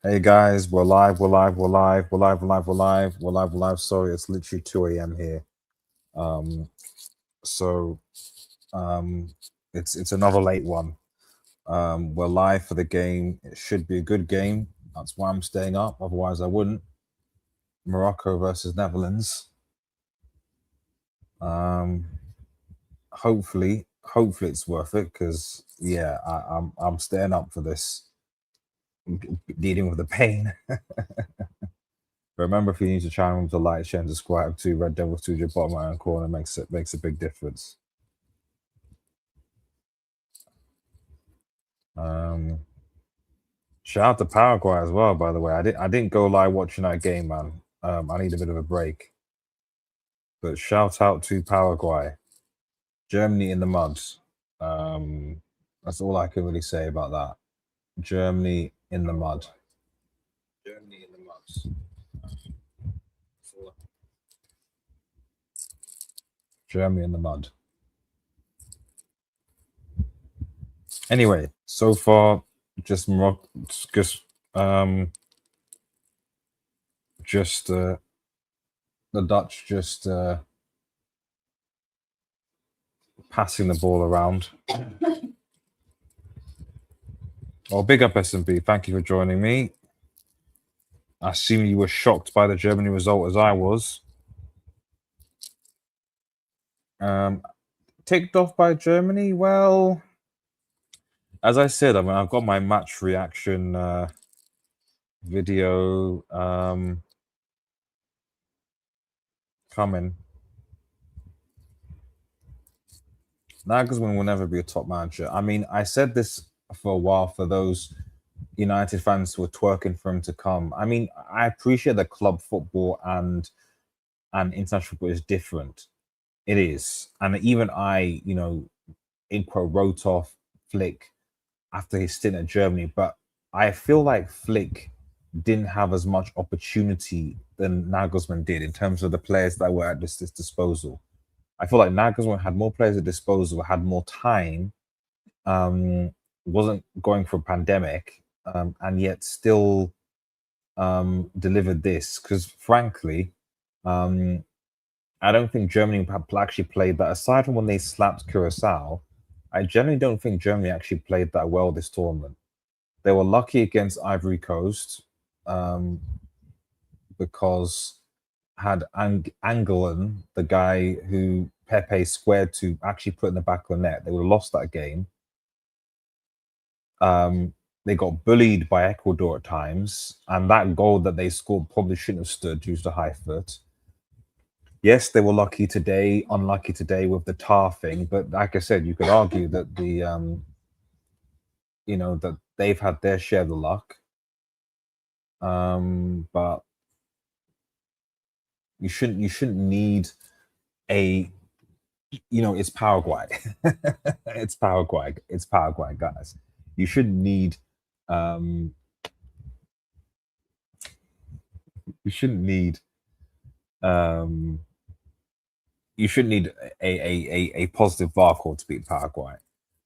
Hey guys, we're live, we're live, we're live, we're live, we're live, we're live, we're live, we're live. Sorry, it's literally 2 a.m. here. Um, so it's another late one. We're live for the game. It should be a good game. That's why I'm staying up. Otherwise, I wouldn't. Morocco versus Netherlands. Hopefully it's worth it because yeah, I'm staying up for this. Dealing with the pain. Remember, if you need to channel to like, share, and subscribe to Red Devil Studio, bottom right corner makes a big difference. Shout out to Paraguay as well, by the way. I didn't go live watching that game, man. I need a bit of a break. But shout out to Paraguay. Germany in the mud. That's all I can really say about that. Germany in the mud. Germany in the mud. Germany in the mud. Anyway, so far, just Morocco, just the Dutch just passing the ball around. Well, big up S&B. Thank you for joining me. I assume you were shocked by the Germany result as I was. Ticked off by Germany? Well, as I said, I mean, I've got my match reaction video coming. Nagelsmann will never be a top manager. I mean, I said this for a while for those United fans who were twerking for him to come. I mean, I appreciate that club football and international football is different. It is. And even I, in quote, wrote off Flick after his stint at Germany, but I feel like Flick didn't have as much opportunity than Nagelsmann did in terms of the players that were at this disposal. I feel like Nagelsmann had more players at disposal, had more time, wasn't going for a pandemic, and yet still delivered this. Because frankly, I don't think Germany actually played that. Aside from when they slapped Curacao, I generally don't think Germany actually played that well this tournament. They were lucky against Ivory Coast because had Angolan, the guy who Pepe squared to, actually put in the back of the net, they would have lost that game. They got bullied by Ecuador at times, and that goal that they scored probably shouldn't have stood due to high foot. Yes, they were lucky today, unlucky today with the tar thing, but like I said, you could argue that that they've had their share of the luck. But you shouldn't need it's Paraguay. It's Paraguay, guys. You shouldn't need you shouldn't need a positive VAR call to beat Paraguay.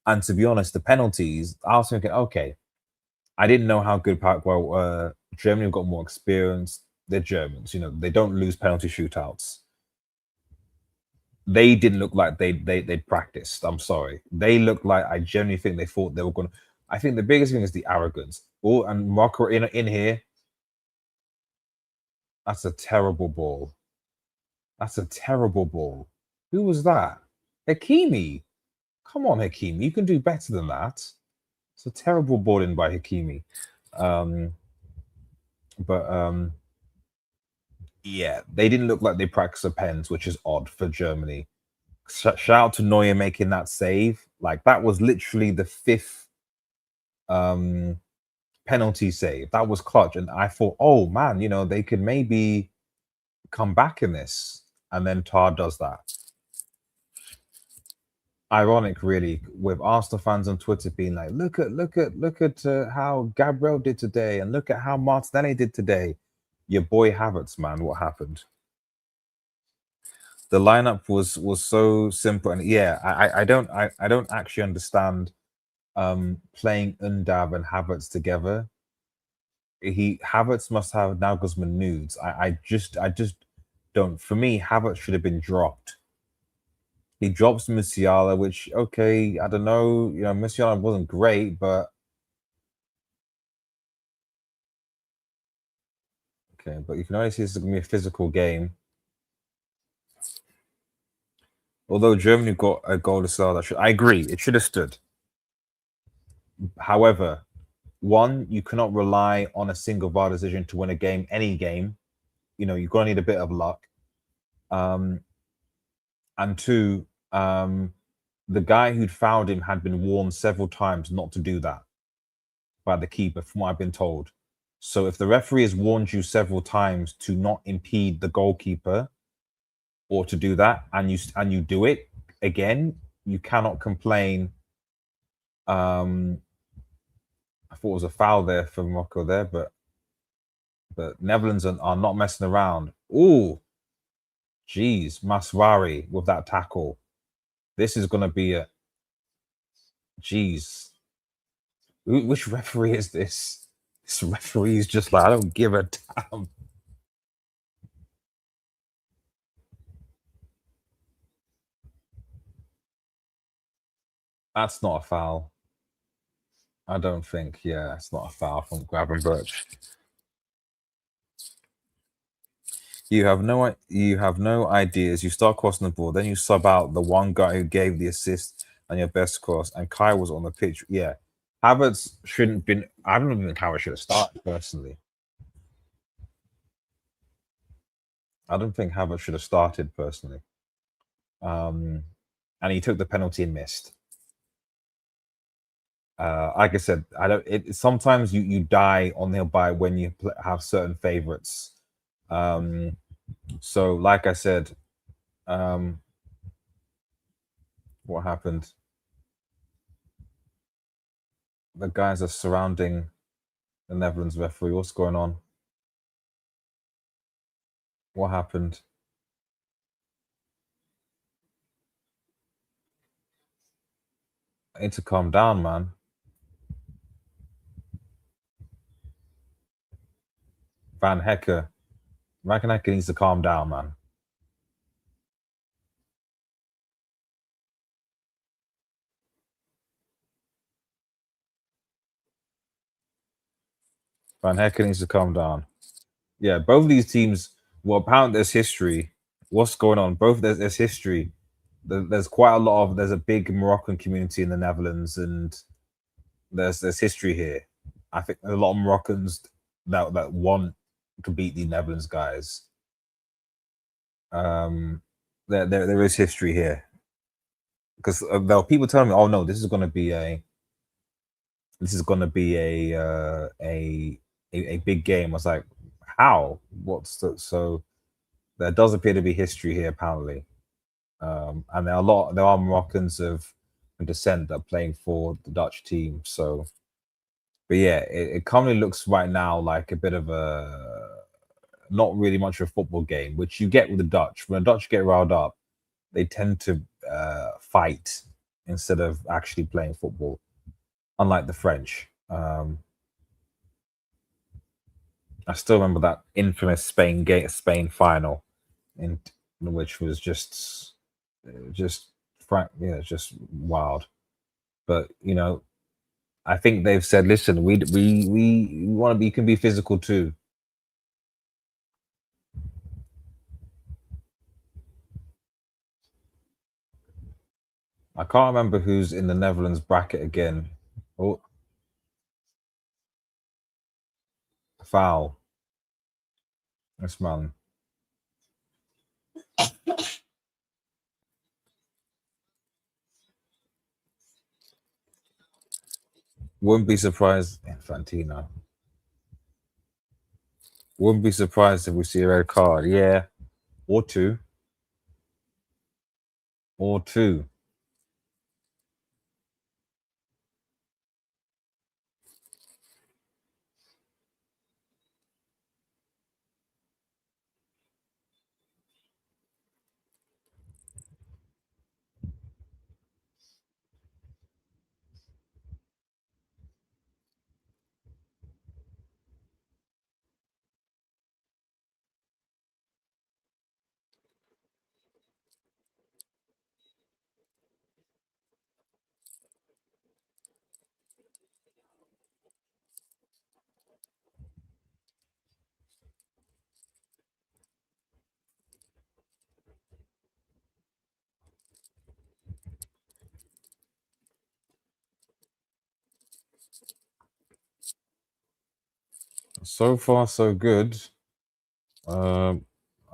And to be honest, the penalties, I was thinking, okay, I didn't know how good Paraguay were. Germany have got more experience. They're Germans, they don't lose penalty shootouts. They didn't look like they'd practiced. I'm sorry. They looked like, I genuinely think they thought they were going to. I think the biggest thing is the arrogance. Oh, and Morocco in here. That's a terrible ball. That's a terrible ball. Who was that? Hakimi. Come on, Hakimi. You can do better than that. It's a terrible ball in by Hakimi. Yeah, they didn't look like they practiced the pens, which is odd for Germany. Shout out to Neuer making that save. Like, that was literally the fifth penalty save. That was clutch. And I thought, oh man, they could maybe come back in this. And then Tar does that. Ironic, really, with Arsenal fans on Twitter being like, look at how Gabriel did today, and look at how Martinelli did today. Your boy Havertz, man, what happened? The lineup was so simple, and yeah, I don't actually understand playing Undav and Havertz together. he Havertz must have Nagelsmann nudes. I just don't. For me, Havertz should have been dropped. He drops Musiala, which okay, I don't know. You know, Musiala wasn't great, but okay. But you can only see this is gonna be a physical game. Although Germany got a goal to start, I agree, it should have stood. However, one, you cannot rely on a single VAR decision to win a game, any game. You know, you're gonna need a bit of luck. Um, and two, the guy who'd fouled him had been warned several times not to do that by the keeper, from what I've been told. So if the referee has warned you several times to not impede the goalkeeper or to do that, and you do it again, you cannot complain. I thought it was a foul there for Morocco there, but Netherlands are not messing around. Ooh, geez, Maswari with that tackle. This is gonna be a geez. Which referee is this? This referee is just like I don't give a damn. That's not a foul. I don't think. Yeah, it's not a foul from Gravenberch. You have no ideas. You start crossing the ball, then you sub out the one guy who gave the assist and your best cross, and Kai was on the pitch. Yeah, Havertz shouldn't been. I don't even think Havertz should have started personally. I don't think Havertz should have started personally. Um, and he took the penalty and missed. Like I said, I don't. Sometimes you die on the by when you have certain favorites. Um, so like I said, um, what happened? The guys are surrounding the Netherlands referee. What's going on? What happened? I need to calm down, man. Van Hecker. Van Hecker needs to calm down, man. Van Hecker needs to calm down. Yeah, both of these teams. Well, apparently there's history. What's going on? Both there's history. There's quite a lot of. There's a big Moroccan community in the Netherlands, and there's history here. I think there's a lot of Moroccans that want to beat the Netherlands guys. Um, there is history here because there are people telling me, "Oh no, this is going to be a big game." I was like, "How? What's the, so?" There does appear to be history here, apparently, and there are Moroccans of descent that are playing for the Dutch team. So, but yeah, it currently looks right now like a bit of a not really much of a football game, which you get with the Dutch. When the Dutch get riled up, they tend to fight instead of actually playing football, unlike the French. I still remember that infamous Spain final, in which was just frank, yeah, just wild. But you know, I think they've said, listen, we want to be, can be physical too. I can't remember who's in the Netherlands bracket again. Oh, foul. This man. Wouldn't be surprised, Infantino. Wouldn't be surprised if we see a red card. Yeah, or two, or two. So far, so good. Um,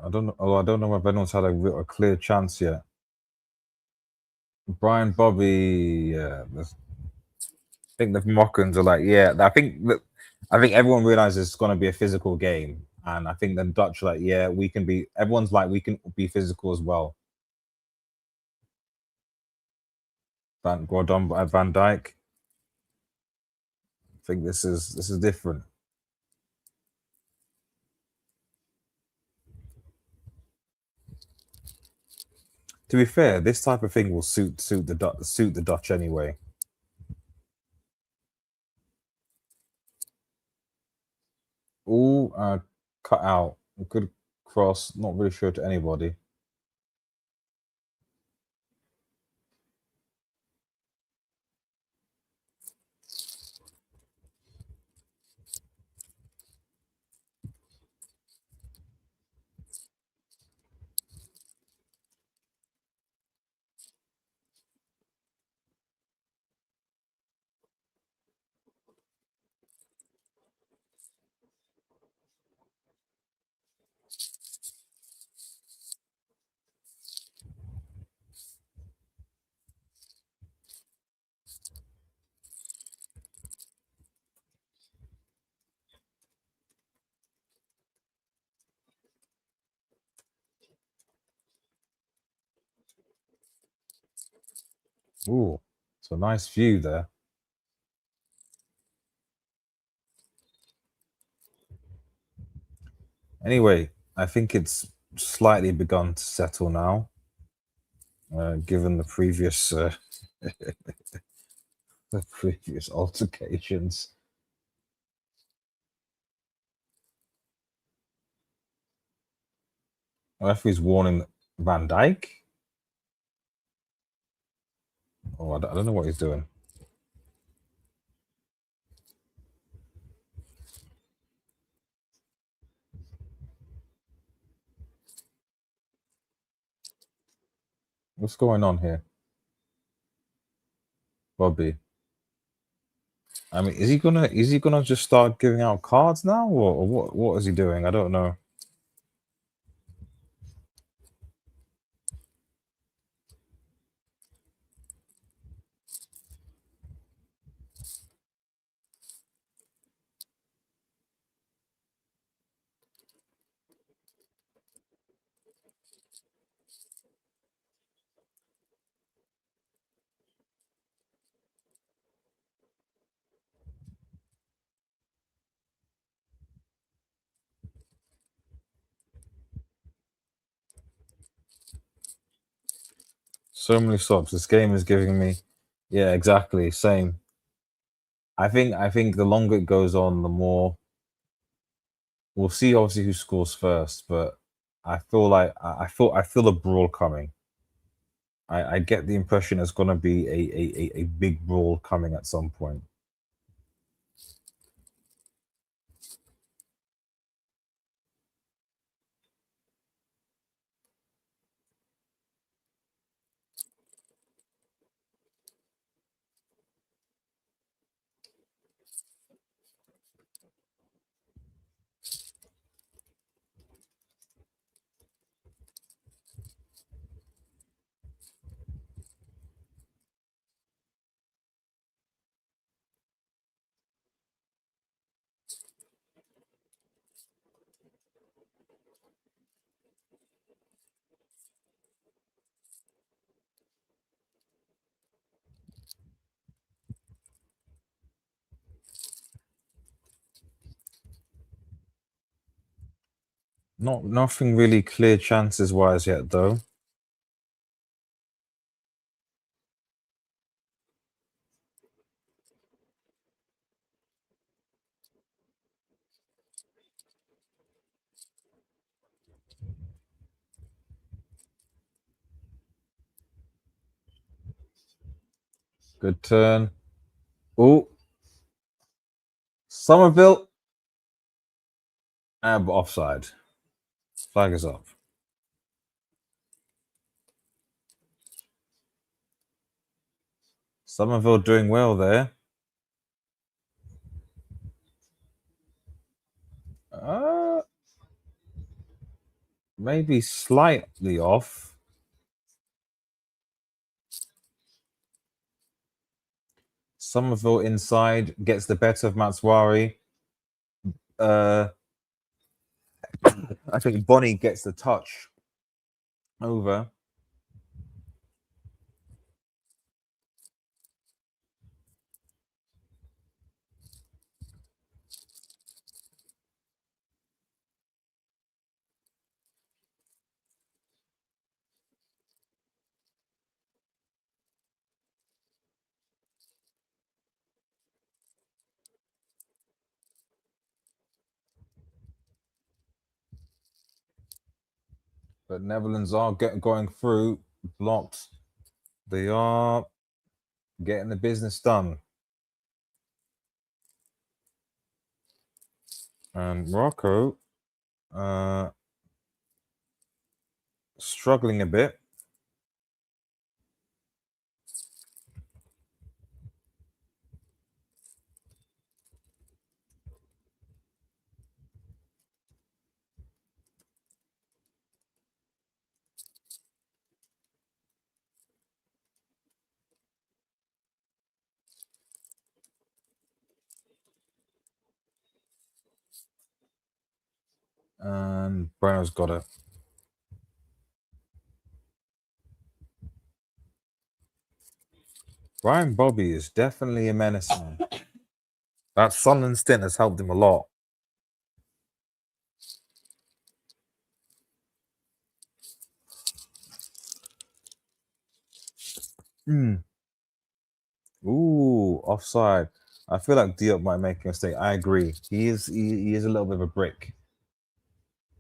I don't know. Oh, I don't know if anyone's had a clear chance yet. Brian Bobby, yeah. I think the Moroccans are like, yeah. I think everyone realizes it's going to be a physical game, and I think the Dutch are like, yeah, we can be. Everyone's like, we can be physical as well. Van Dijk. I think this is different. To be fair, this type of thing will suit the Dutch anyway. All cut out. Good cross. Not really sure to anybody. Ooh, it's a nice view there. Anyway, I think it's slightly begun to settle now, given the previous altercations. Referee's warning Van Dijk. Oh, I don't know what he's doing. What's going on here, Bobby? I mean, is he gonna just start giving out cards now, or what is he doing? I don't know. So many stops. This game is giving me. Yeah, exactly. Same. I think the longer it goes on, the more we'll see. Obviously, who scores first, but I feel like I feel a brawl coming. I get the impression it's going to be a big brawl coming at some point. Nothing really clear chances wise yet, though. Good turn. Oh, Somerville. But offside. Flag is up. Somerville doing well there. maybe slightly off. Somerville inside gets the better of Matswari. Uh, I think Bonnie gets the touch over. But Netherlands are going through, blocked. They are getting the business done. And Morocco struggling a bit. And Brown's got it. Brian Bobby is definitely a menace. That Sunderland stint has helped him a lot. Ooh, offside. I feel like Diop might make a mistake. I agree. He is a little bit of a brick.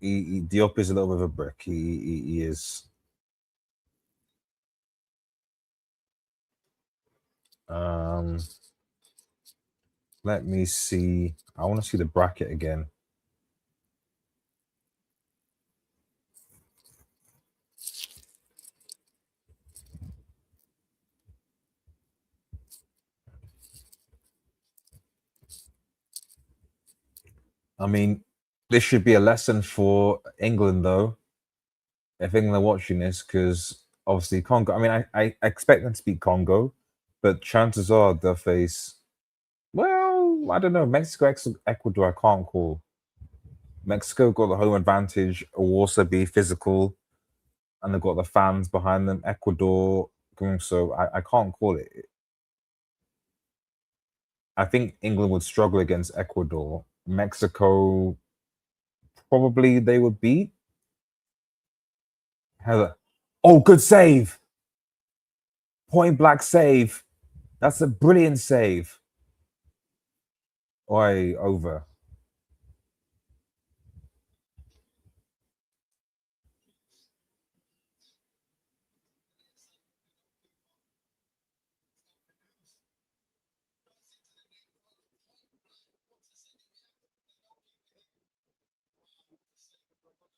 Diop is a little bit of a brick. He is. Let me see. I want to see the bracket again. I mean, this should be a lesson for England, though. If England are watching this, because obviously Congo. I mean, I expect them to beat Congo, but chances are they'll face. Well, I don't know. Mexico, Ecuador. I can't call. Mexico got the home advantage. Will also be physical, and they've got the fans behind them. Ecuador, so I can't call it. I think England would struggle against Ecuador. Mexico, probably they would beat. Heather. Oh, good save. Point blank save. That's a brilliant save. Oi, over.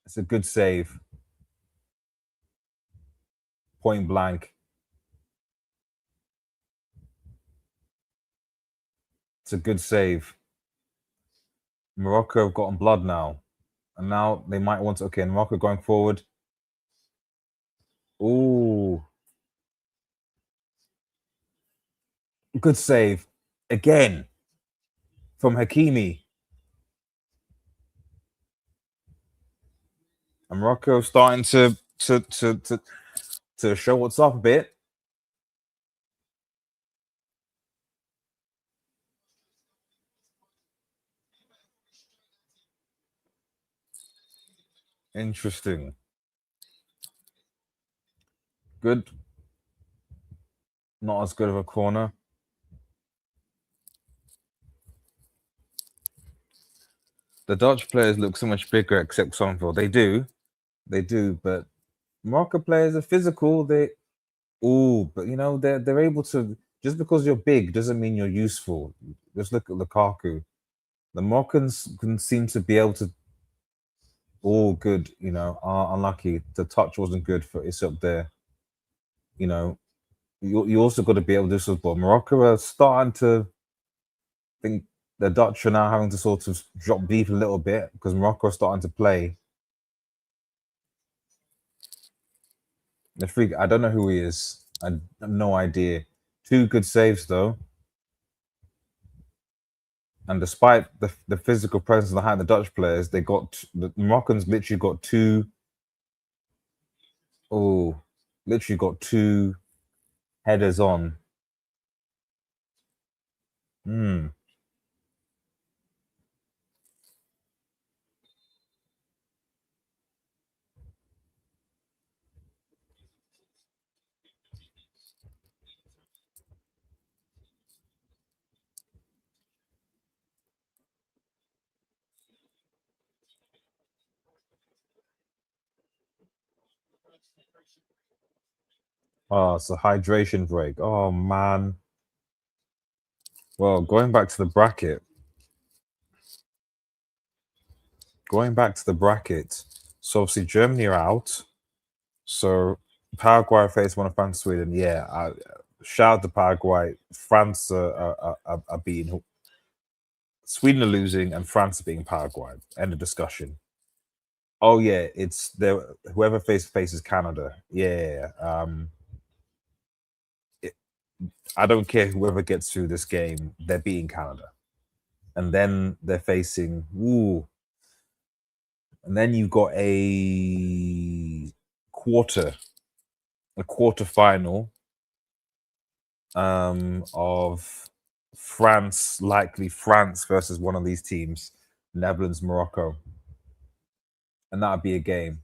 It's a good save. Point blank. It's a good save. Morocco have gotten blood now. And now they might want to. Okay, Morocco going forward. Ooh. Good save. Again. From Hakimi. And Morocco starting to show what's up a bit. Interesting. Good. Not as good of a corner. The Dutch players look so much bigger, except Sonville. They do, but Morocco players are physical. But they're able to. Just because you're big doesn't mean you're useful. Just look at Lukaku. The Moroccans can seem to be able to. All good, are unlucky. The touch wasn't good for it's up there. You also got to be able to do this. But Morocco are starting to think the Dutch are now having to sort of drop beef a little bit because Morocco are starting to play. The freak. I don't know who he is. I have no idea. Two good saves though, and despite the physical presence behind the Dutch players, they got the Moroccans literally got two. Oh, literally got two headers on. Hmm. Oh, it's a hydration break. Oh man. Well, going back to the bracket. So obviously Germany are out. So Paraguay face one of France, Sweden. Yeah, shout out to Paraguay. France are beating Sweden are losing, and France are beating Paraguay. End of discussion. Oh yeah, it's there. Whoever faces Canada. Yeah. It, I don't care whoever gets through this game. They're beating Canada, and then they're facing. Ooh, and then you've got quarter, a quarter final of France, likely France versus one of these teams, Netherlands, Morocco, and that'd be a game.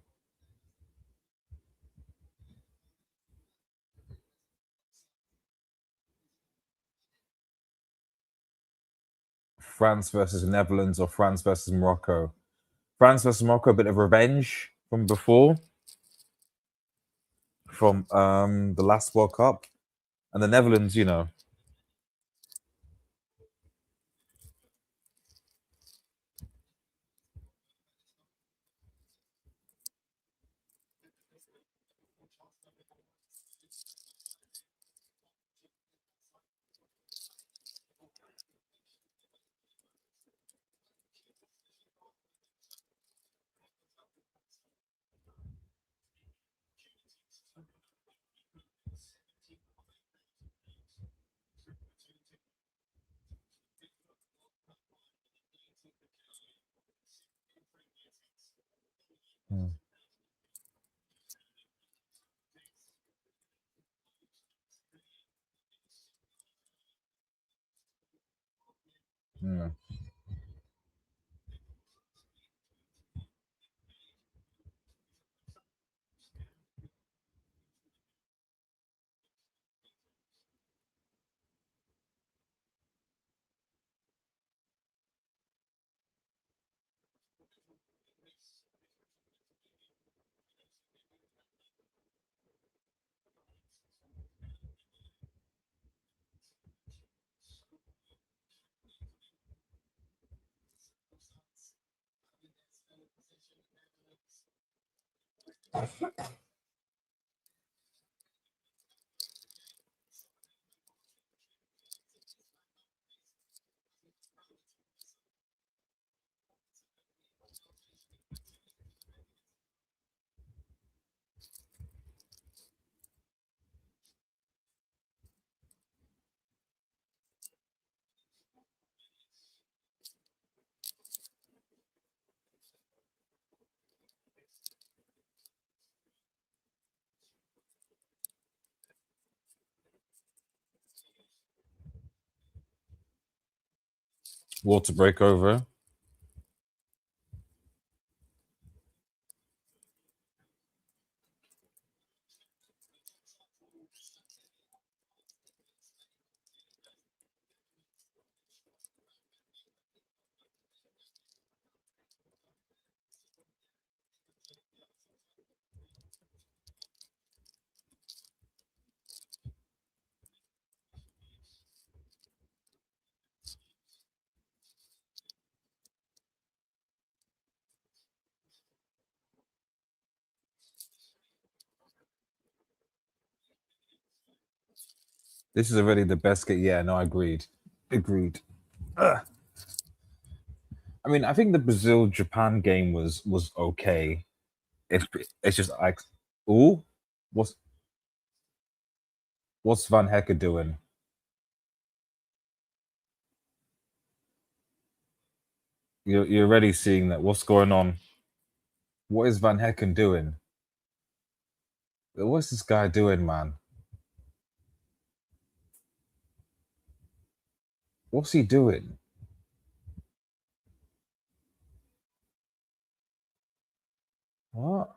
France versus Netherlands or France versus Morocco. France versus Morocco, a bit of revenge from before, from the last World Cup, and the Netherlands, Mm, mm, water break over. This is already the best game. Yeah, no, agreed. Agreed. Ugh. I mean, I think the Brazil Japan game was okay. It's it's just like, ooh, what's What's Van Hecker doing? You're already seeing that. What's going on? What is Van Hecken doing? What's this guy doing, man? What's he doing? What?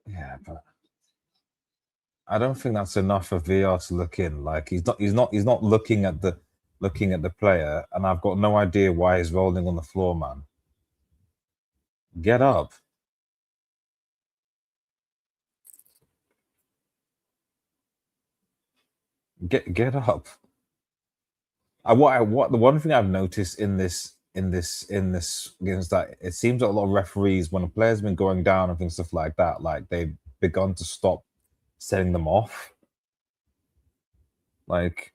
Yeah, but I don't think that's enough for VR to look in. Like he's not looking at the player, and I've got no idea why he's rolling on the floor, man. Get up. Get up. What the one thing I've noticed in this game is that it seems that a lot of referees, when a player's been going down and things stuff like that, like they've begun to stop setting them off. Like,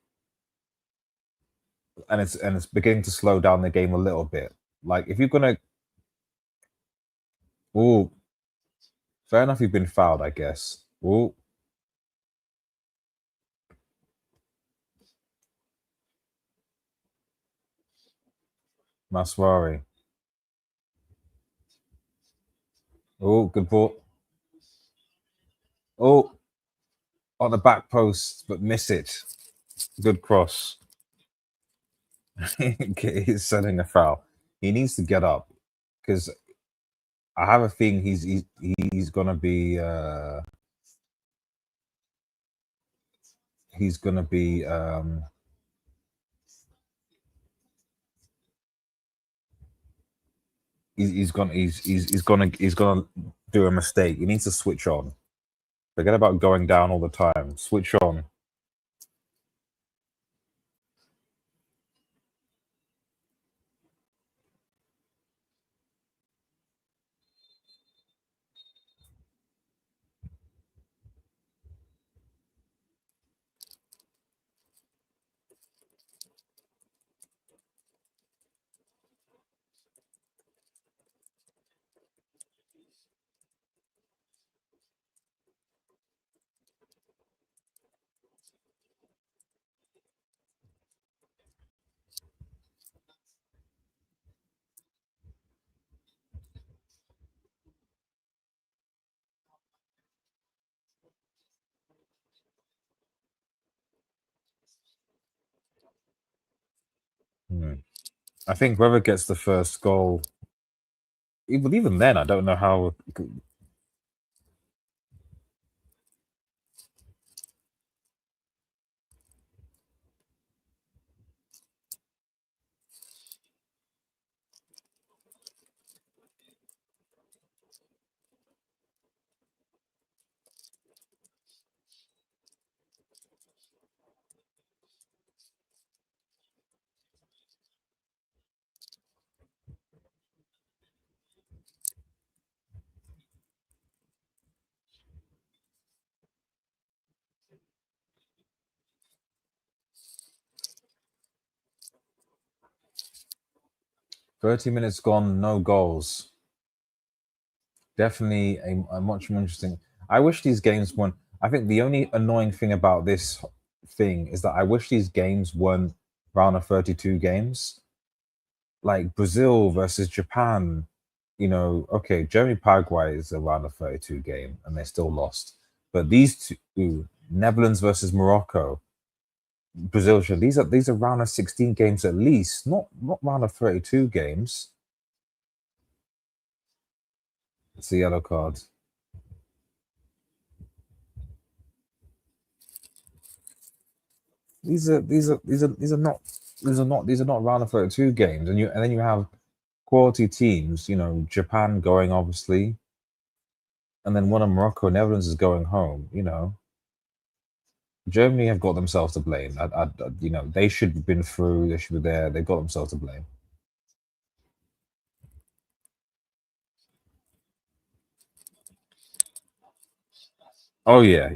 and it's beginning to slow down the game a little bit. Like if you're gonna, oh, fair enough, you've been fouled, I guess. Oh, Maswari. Oh, good ball. Oh, on the back post, but miss it. Good cross. He's setting a foul. He needs to get up because I have a feeling he's gonna be he's gonna be he's gonna do a mistake. He needs to switch on. Forget about going down all the time. Switch on. Hmm. I think whoever gets the first goal, even then, I don't know how. 30 minutes gone, no goals. Definitely a much more interesting. I wish these games weren't. I think the only annoying thing about this thing is that I wish these games weren't round of 32 games. Like Brazil versus Japan, okay, Germany Paraguay is a round of 32 game and they still lost. But these two, Netherlands versus Morocco, Brazil, these are round of 16 games at least, not round of 32 games. It's the yellow card. These are not round of 32 games, and then you have quality teams. Japan going obviously, and then one of Morocco Netherlands is going home. Germany have got themselves to blame. They should have been through. They should be there. They've got themselves to blame. Oh yeah.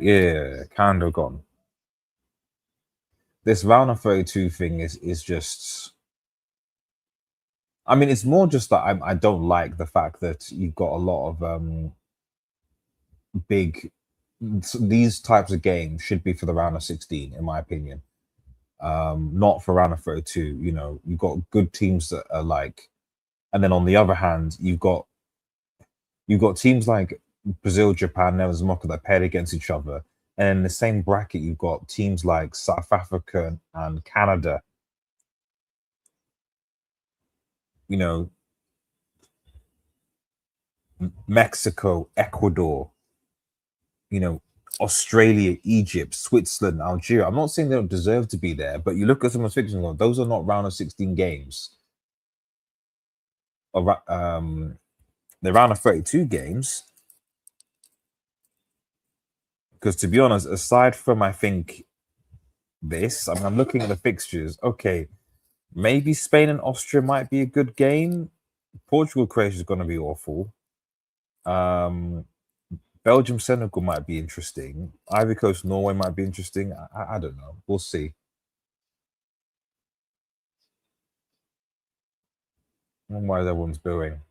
Kando gone. This round of 32 thing is just I mean, it's more just that I don't like the fact that you've got a lot of big. These types of games should be for the round of 16, in my opinion. Not for round of 32. You know, you've got good teams that are like, and then on the other hand, you've got teams like Brazil, Japan, Netherlands, Morocco that paired against each other. And in the same bracket, you've got teams like South Africa and Canada, you know, Mexico, Ecuador, you know, Australia, Egypt, Switzerland, Algeria. I'm not saying they don't deserve to be there, but you look at some of the fixtures and go, those are not round of 16 games. Or, the round of 32 games. Because to be honest, aside from I think this, I mean, I'm looking at the fixtures. Okay, maybe Spain and Austria might be a good game. Portugal, Croatia is going to be awful. Um, Belgium, Senegal might be interesting. Ivory Coast, Norway might be interesting. I don't know. We'll see. I don't know why everyone's booing.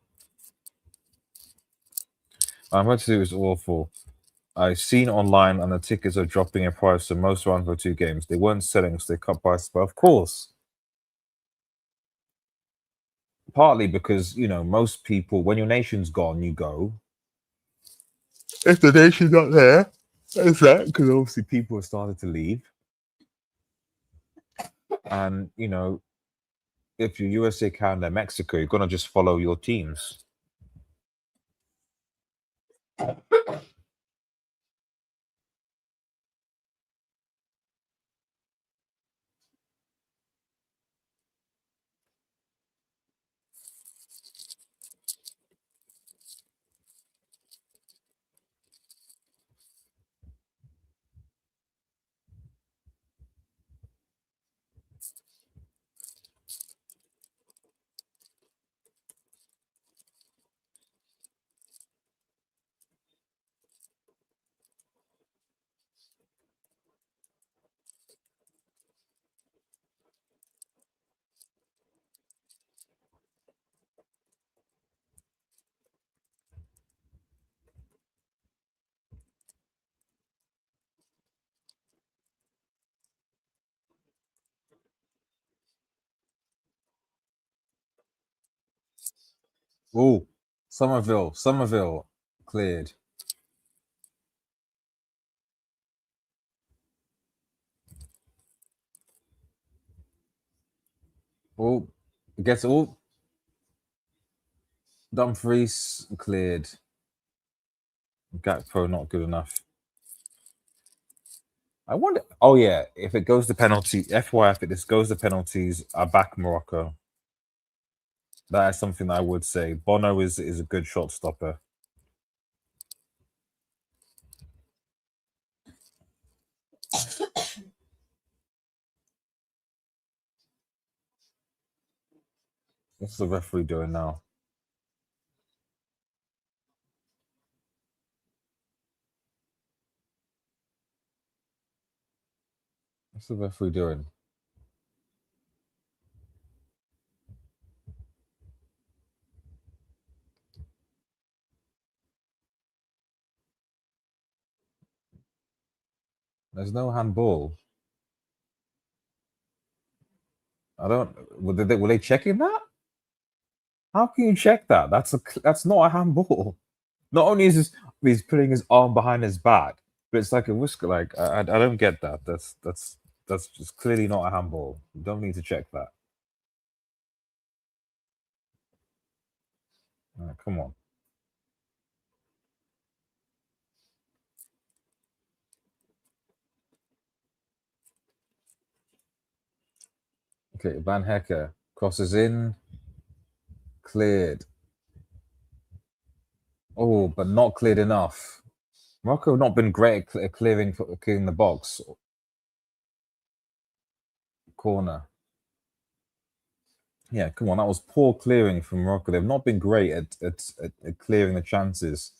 I'm going to do is awful. I've seen online and the tickets are dropping in price for most round for two games. They weren't selling, so they cut prices. But of course, partly because most people, when your nation's gone, you go. If the nation's not there, is that because obviously people have started to leave, and if you're USA, Canada, Mexico, you're gonna just follow your teams. Oh, Somerville cleared. Oh, gets all. Dumfries cleared. Gakpo not good enough. I wonder. Oh yeah, if it goes to penalty, FYI, if this goes to penalties, I back Morocco. That is something I would say. Bono is a good shot stopper. What's the referee doing now? What's the referee doing? There's no handball. I don't. Were they checking that? How can you check that? That's not a handball. Not only is he's putting his arm behind his back, but it's like a whisker. Like I don't get that. That's just clearly not a handball. You don't need to check that. Come on. Okay, Van Hecker crosses in, cleared. Oh, but not cleared enough. Morocco have not been great at clearing the box corner. Yeah, come on, that was poor clearing from Morocco. They've not been great at clearing the chances.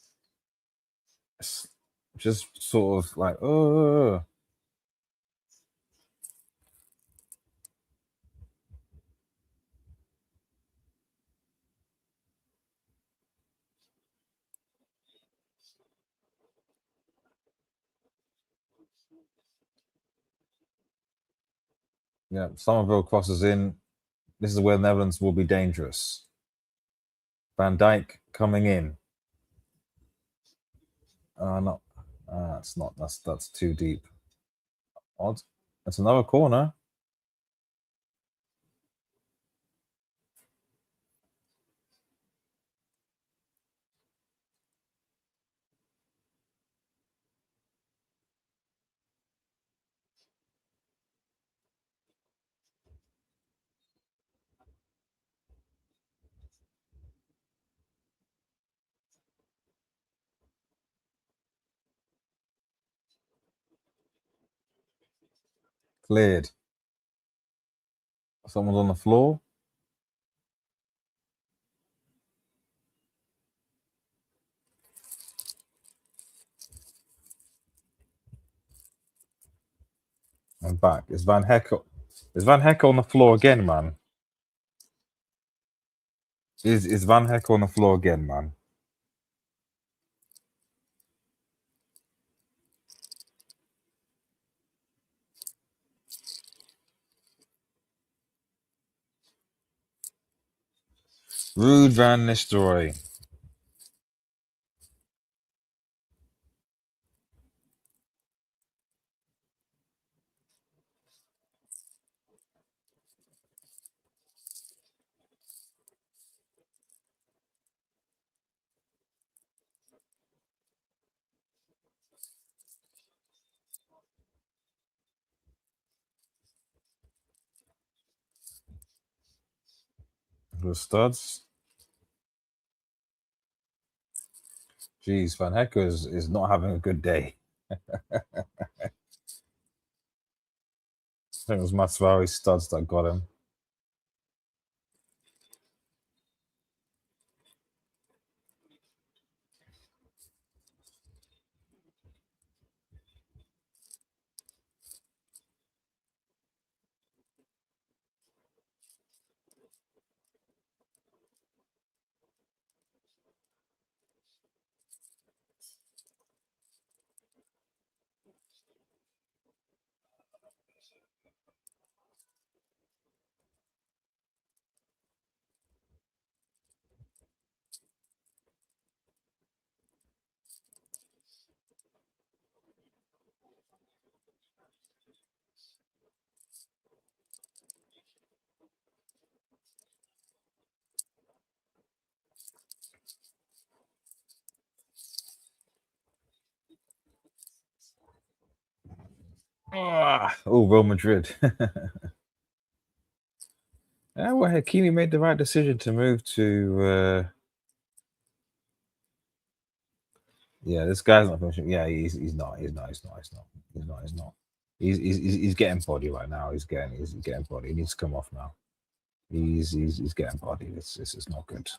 Just sort of like, oh, Yeah, Somerville crosses in. This is where the Netherlands will be dangerous. Van Dijk coming in. No, it's not. That's too deep. Odd. That's another corner. Cleared. Someone's on the floor. And back. Is Van Heckel? Is Van Heckel on the floor again, man? Is Van Heckel on the floor again, man? Rude Van Nistelrooy. The studs. Jeez, Van Heckel is not having a good day. I think it was Masvari's studs that got him. Oh, Real Madrid. Yeah, well, Hakimi made the right decision to move to. Yeah, this guy's not finishing. Yeah, he's not. He's not. He's not. He's not. He's not. He's not. He's getting body right now. He's getting body. He needs to come off now. He's getting body. This is not good.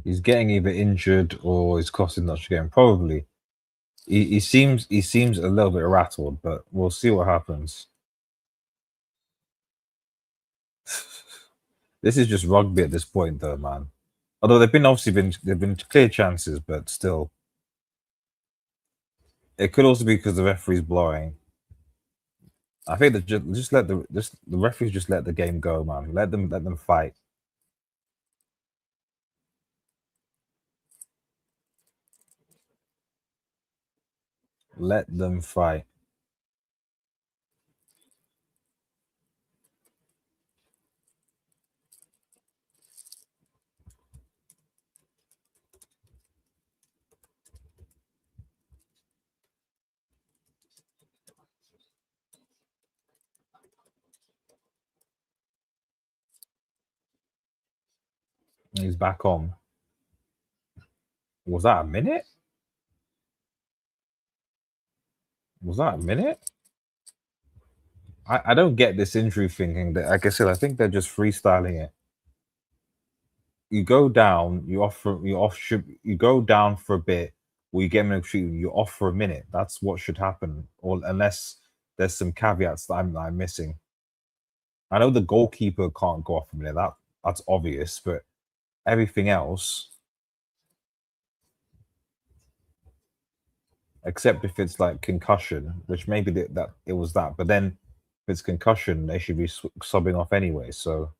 He's getting either injured or he's costing Dutch game. Probably. He seems a little bit rattled, but we'll see what happens. This is just rugby at this point, though, man. Although they've been clear chances, but still, it could also be because the referee's blowing. I think that just let the referees just let the game go, man. Let them fight. Let them fight. He's back on. Was that a minute? Was that a minute? I don't get this injury thinking. That, like I said, I think they're just freestyling it. You go down, you go down for a bit, or you get him in a shoot, you're off for a minute. That's what should happen. Or unless there's some caveats that I'm missing. I know the goalkeeper can't go off a minute. That's obvious, but everything else, except if it's like concussion, which maybe that it was that. But then if it's concussion, they should be subbing off anyway. So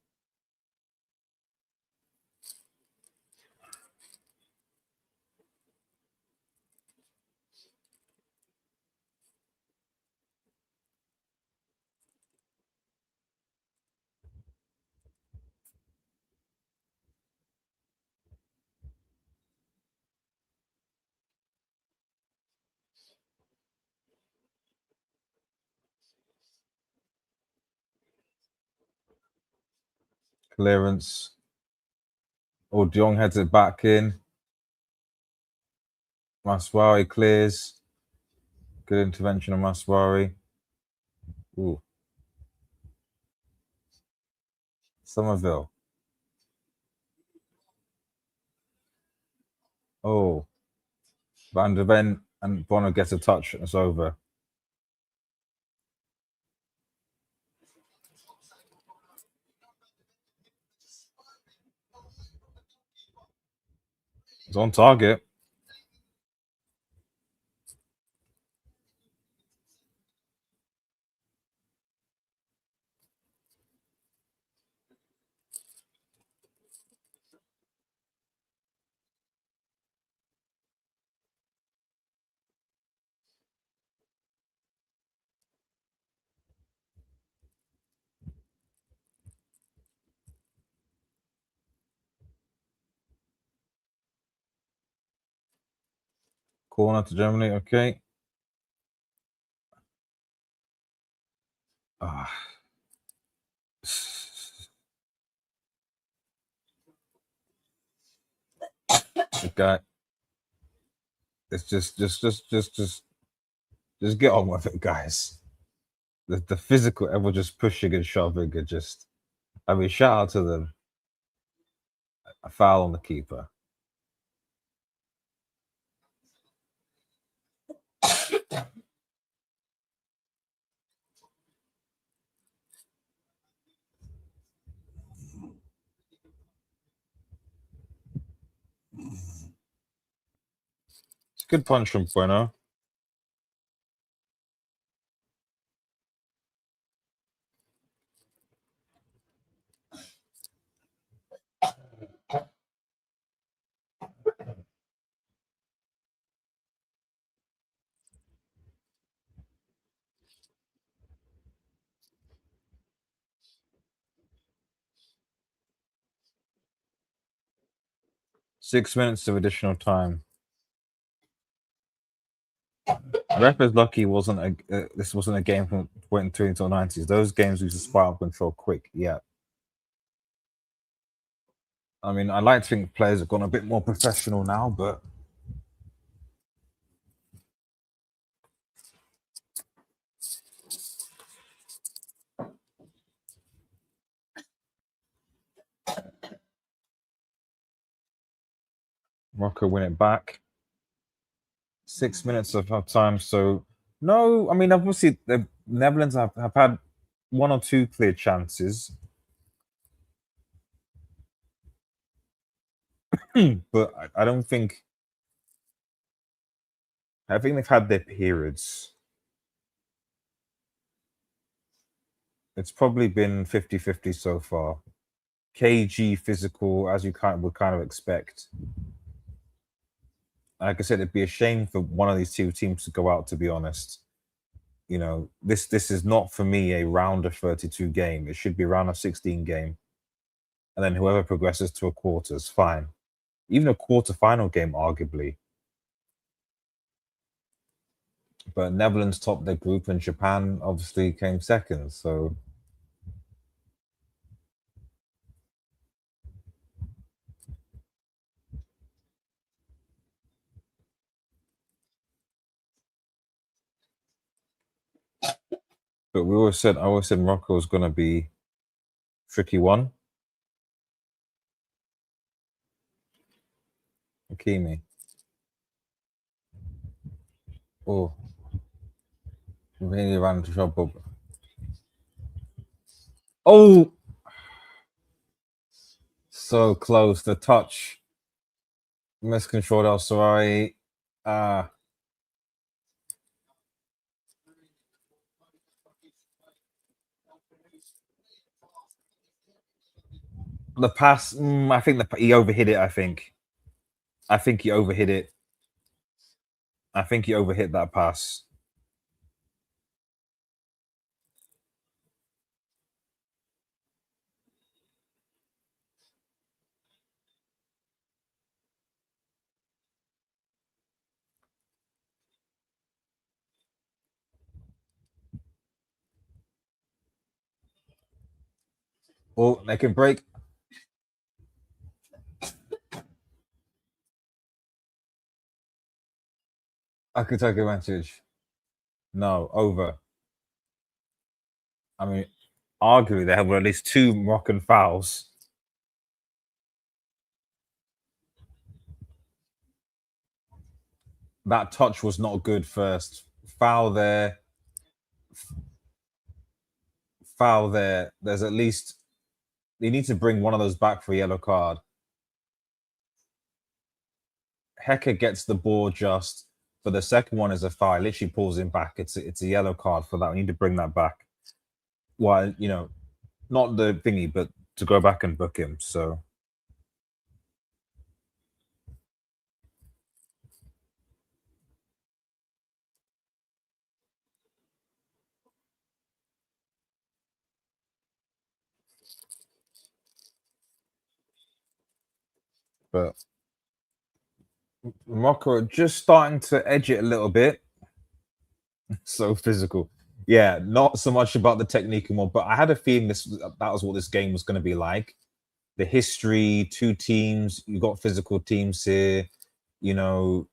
clearance. Or De Jong heads it back in. Maswari clears. Good intervention of Maswari. Ooh. Somerville. Oh. Van der Ven and Bono gets a touch and it's over. It's on target. Corner to Germany. Okay. Ah. The guy. It's just get on with it, guys. The physical, everyone just pushing and shoving and just. I mean, shout out to them. A foul on the keeper. It's a good punch from Bueno. Six minutes of additional time. Rep is lucky wasn't this wasn't a game from went through until 90s. Those games used to spiral control quick. Yeah. I mean, I like to think players have gone a bit more professional now, but Morocco win it back. 6 minutes of half time. So no, I mean obviously the Netherlands have had one or two clear chances, but I don't think I think they've had their periods. It's probably been 50-50 so far. KG physical, as you would kind of expect. Like I said, it'd be a shame for one of these two teams to go out, to be honest. You know, this is not for me a round of 32 game. It should be a round of 16 game. And then whoever progresses to a quarter is fine. Even a quarter-final game, arguably. But Netherlands topped their group and Japan obviously came second. So But I always said Morocco was gonna be tricky one. Hakimi. Oh, really ran into trouble. Oh, so close. The touch miscontrolled El Sarai. Uh the pass. I think he overhit it. I think he overhit it. I think he overhit that pass. Oh, they can break. I could take advantage. No, over. I mean, arguably there were at least two Moroccan fouls. That touch was not good first. Foul there, foul there. There's at least they need to bring one of those back for a yellow card. Hecker gets the ball just, but the second one is a foul. Literally pulls him back. It's a yellow card for that. We need to bring that back. Well, not the thingy, but to go back and book him. So, but Morocco are just starting to edge it a little bit. So physical. Yeah, not so much about the technique anymore, but I had a feeling that was what this game was going to be like. The history, two teams, you got physical teams here, you know,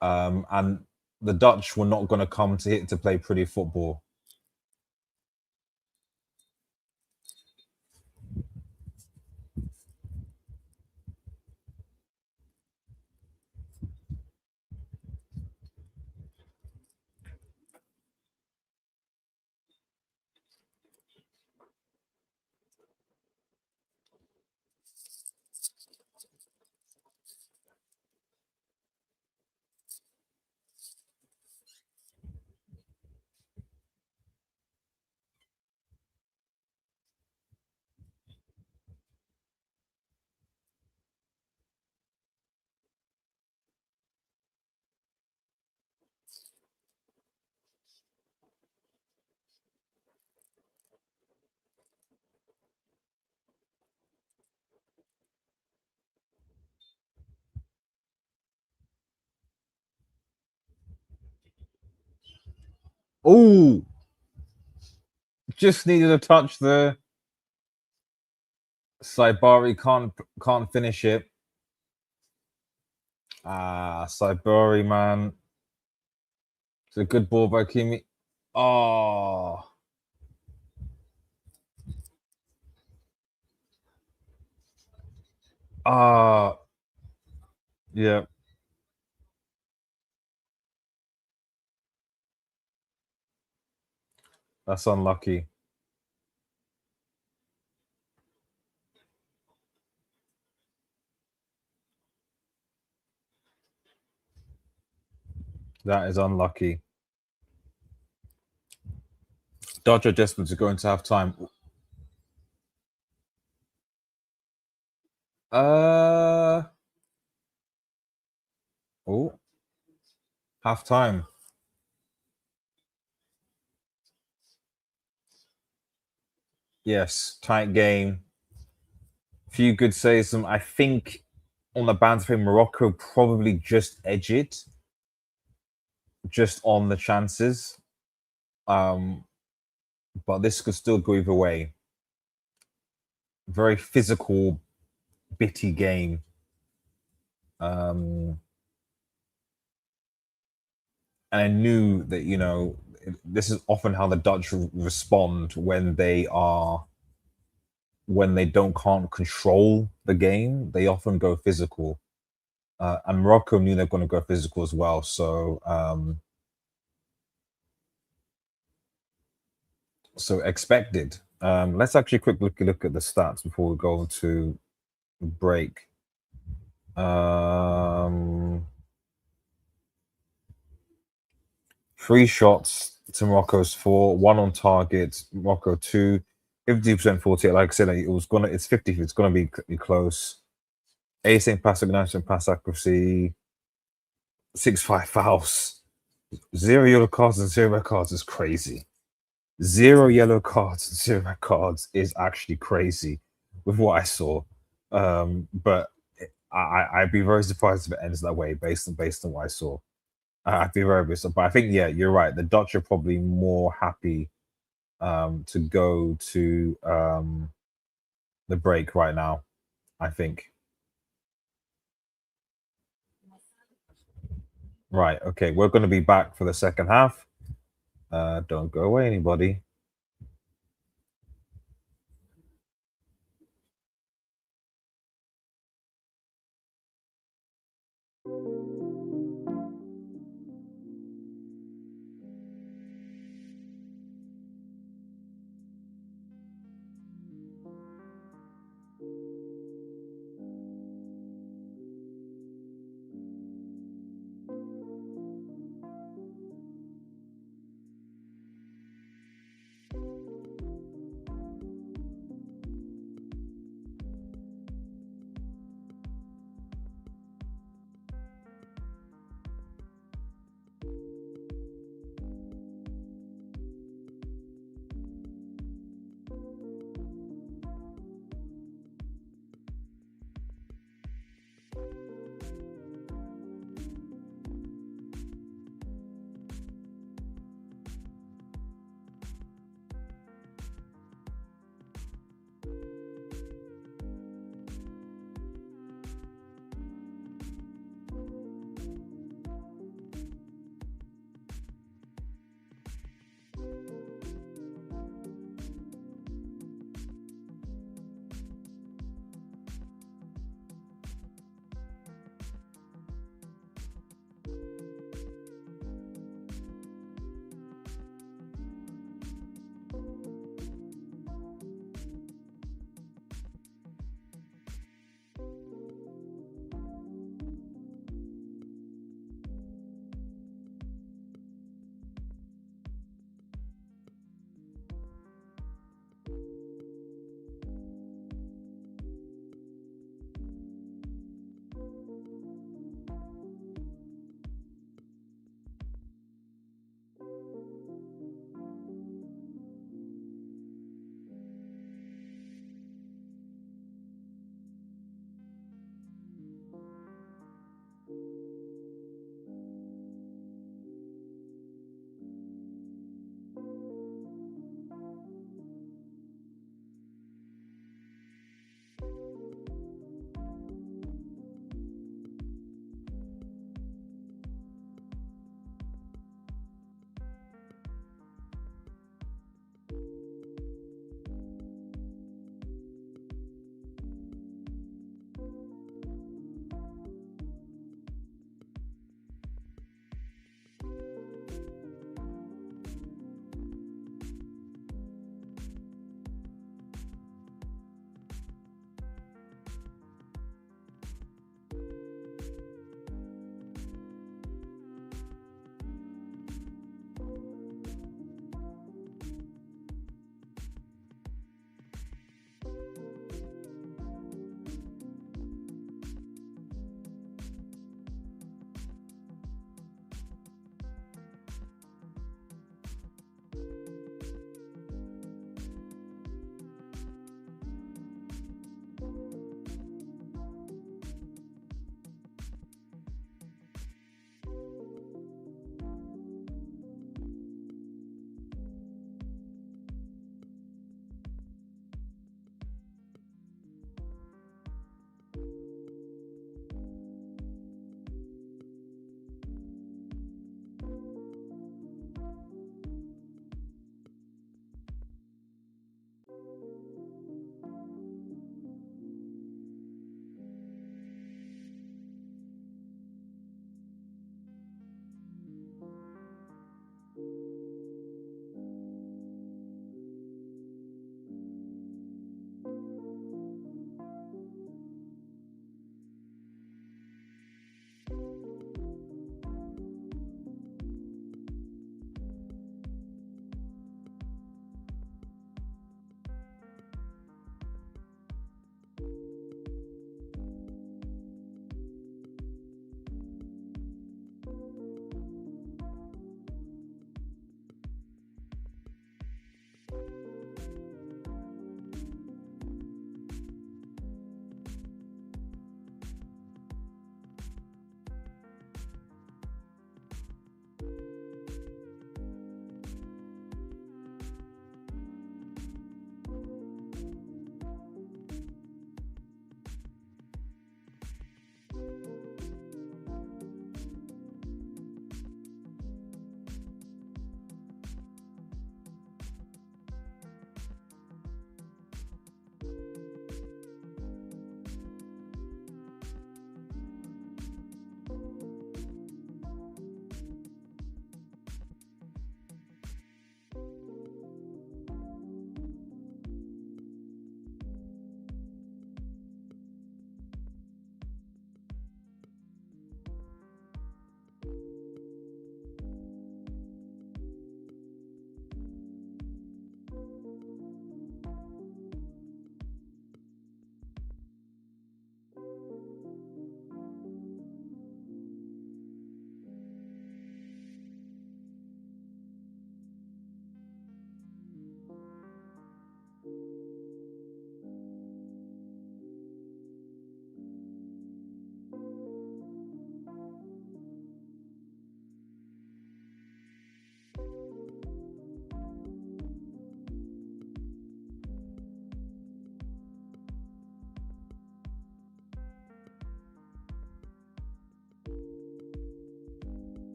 and the Dutch were not going to come to hit to play pretty football. Oh, just needed a touch there. Saibari can't finish it. Saibari, man. It's a good ball by Kimi. Oh, ah, yeah, that's unlucky. That is unlucky. Dodge adjustments are going to have time. Uh oh, half time. Yes, tight game. Few good saves. Some I think on the bounce frame, Morocco probably just edge it, just on the chances. Um, but this could still go either way. Very physical, bitty game. Um, and I knew that this is often how the Dutch respond when they don't can't control the game. They often go physical, and Morocco knew they're going to go physical as well. So expected. Let's actually quick look at the stats before we go to break. Three shots to Morocco's four, one on target. Morocco two, 50% 48. Like I said, it's 50. It's gonna be close. Ace in pass aggression, pass accuracy, 6-5 fouls, zero yellow cards and zero red cards is crazy. Zero yellow cards and zero red cards is actually crazy with what I saw. But I'd be very surprised if it ends that way based on what I saw. I'd be very surprised. But I think yeah, you're right. The Dutch are probably more happy to go to the break right now. I think. Right. Okay. We're going to be back for the second half. Don't go away, anybody.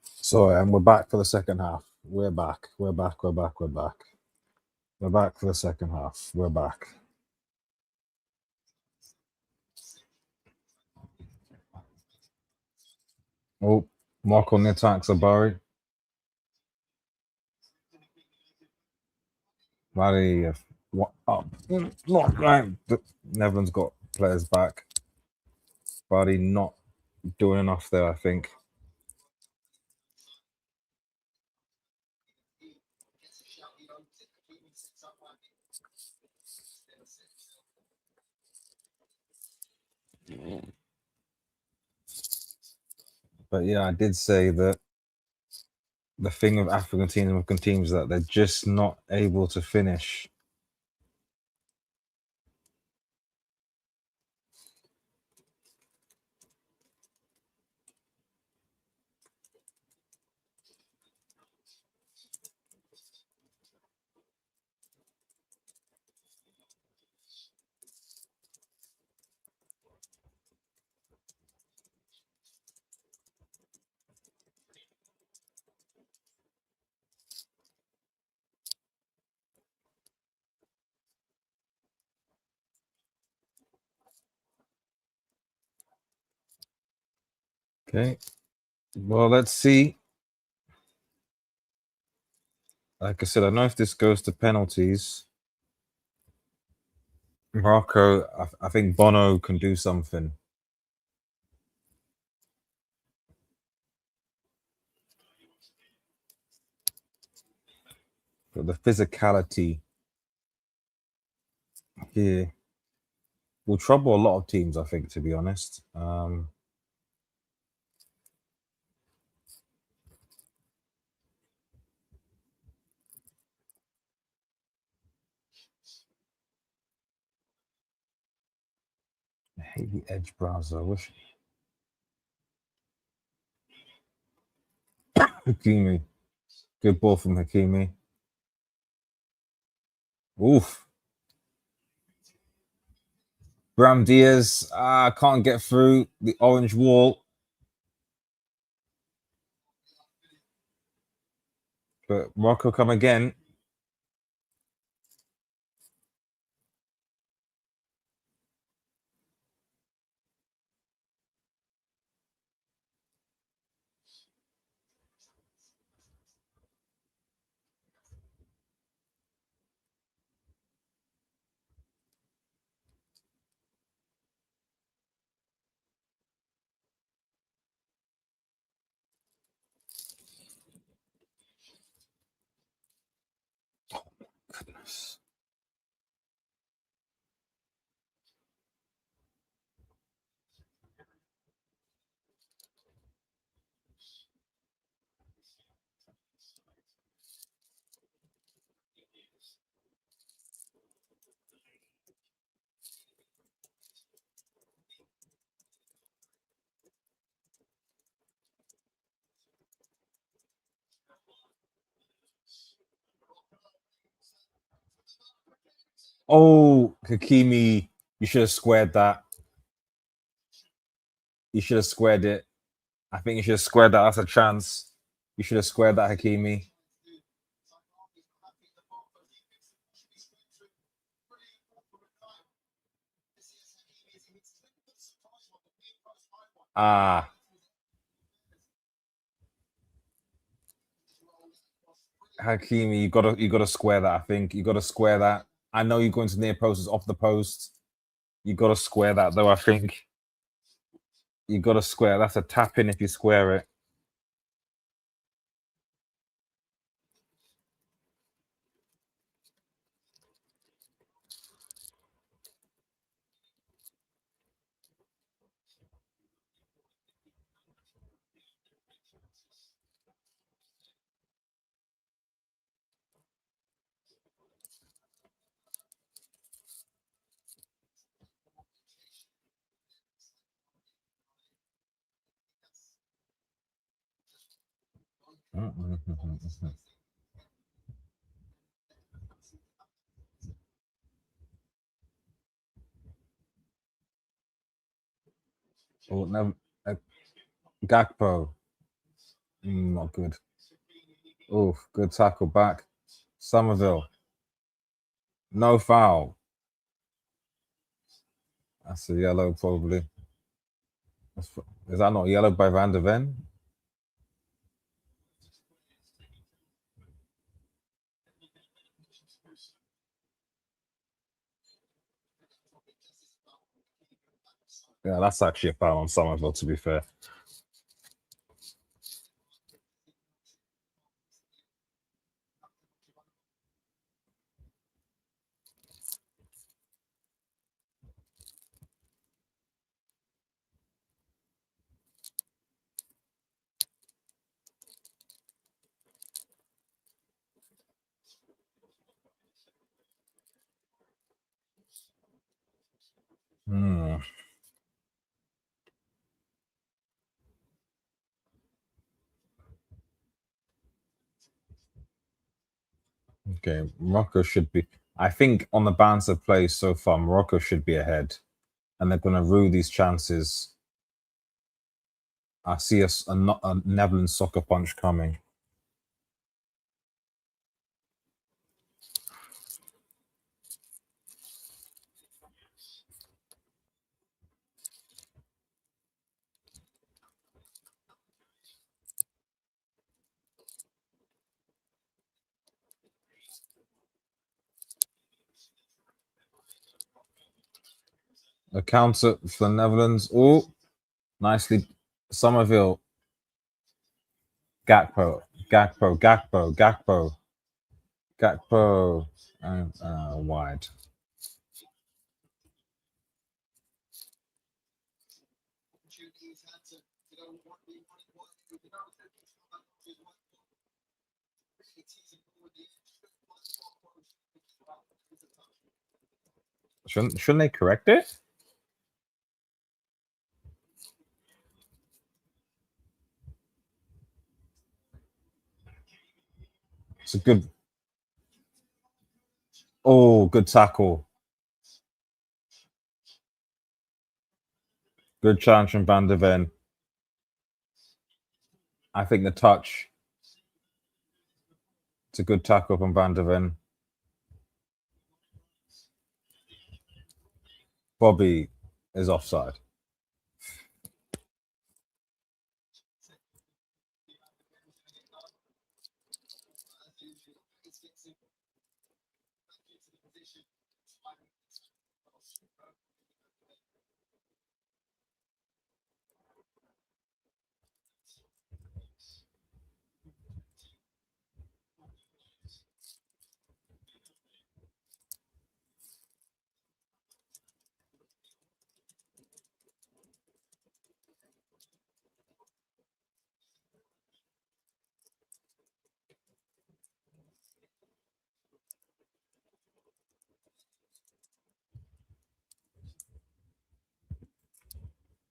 So, and we're back for the second half. We're back. We're back. We're back. We're back. We're back for the second half. We're back. Oh, Morocco Netherlands Sabari. Valley, what up? Not right. The Netherlands got players back. Barty not doing enough there, I think. But yeah, I did say that the thing with African teams and African teams is that they're just not able to finish. Okay. Well, let's see. Like I said, I don't know if this goes to penalties. Morocco, I think Bono can do something. But the physicality here will trouble a lot of teams, I think, to be honest. I hate the edge browser. I wish Hakimi. Good ball from Hakimi. Oof. Bram Diaz can't get through the orange wall. But Morocco come again. Goodness. Oh, Hakimi, you should have squared that. You should have squared it. I think you should have squared that. That's a chance. You should have squared that, Hakimi. Ah, Hakimi, you gotta square that. I think you gotta square that. I know you're going to near post, it's off the post. You gotta square that though. I think you gotta square. That's a tap in if you square it. Oh, no, Gakpo, not good. Oh, good tackle back. Somerville, no foul. That's a yellow, probably. Is that not yellow by Van de Ven? Yeah, that's actually a foul on Somerville, to be fair. Hmm. Okay, Morocco should be. I think on the balance of play so far, Morocco should be ahead, and they're going to rue these chances. I see a Netherlands soccer punch coming. A counter for the Netherlands. Oh, nicely. Somerville. Gakpo. Gakpo. Gakpo. Gakpo. Gakpo. And wide. Shouldn't they correct it? It's a good. Oh, good tackle. Good challenge from Van der Ven. I think the touch. It's a good tackle from Van der Ven. Bobby is offside.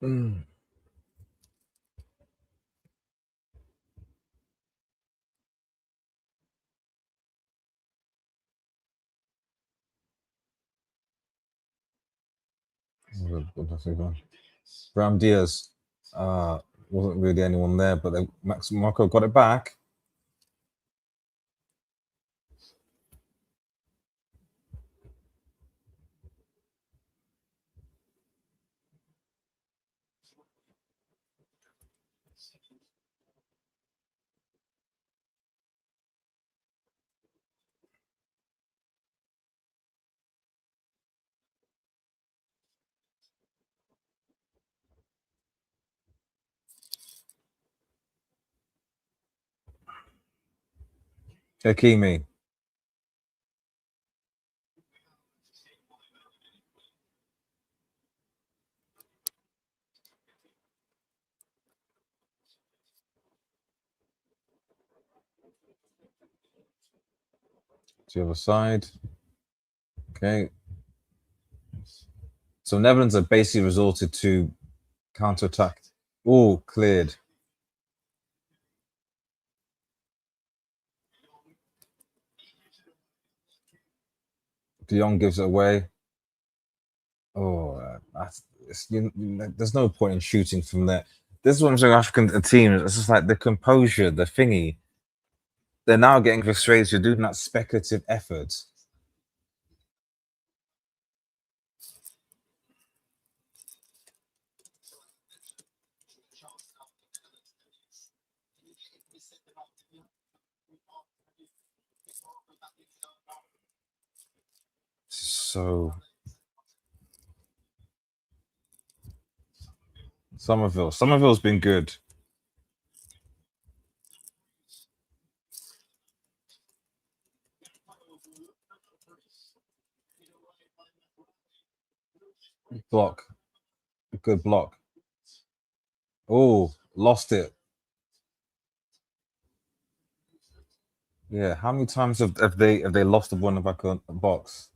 Mm. Bram Diaz. Wasn't really anyone there, but Max Morocco got it back. Hakimi. To the other side. Okay. So Netherlands have basically resorted to counter attack. Oh, cleared. De Jong gives it away. Oh, there's no point in shooting from there. This is what I'm saying. African teams, it's just like the composure, the thingy. They're now getting frustrated. You're doing that speculative effort. So Somerville's been good. Block, good block. Oh, lost it. Yeah, how many times have they lost the ball in the back of the box?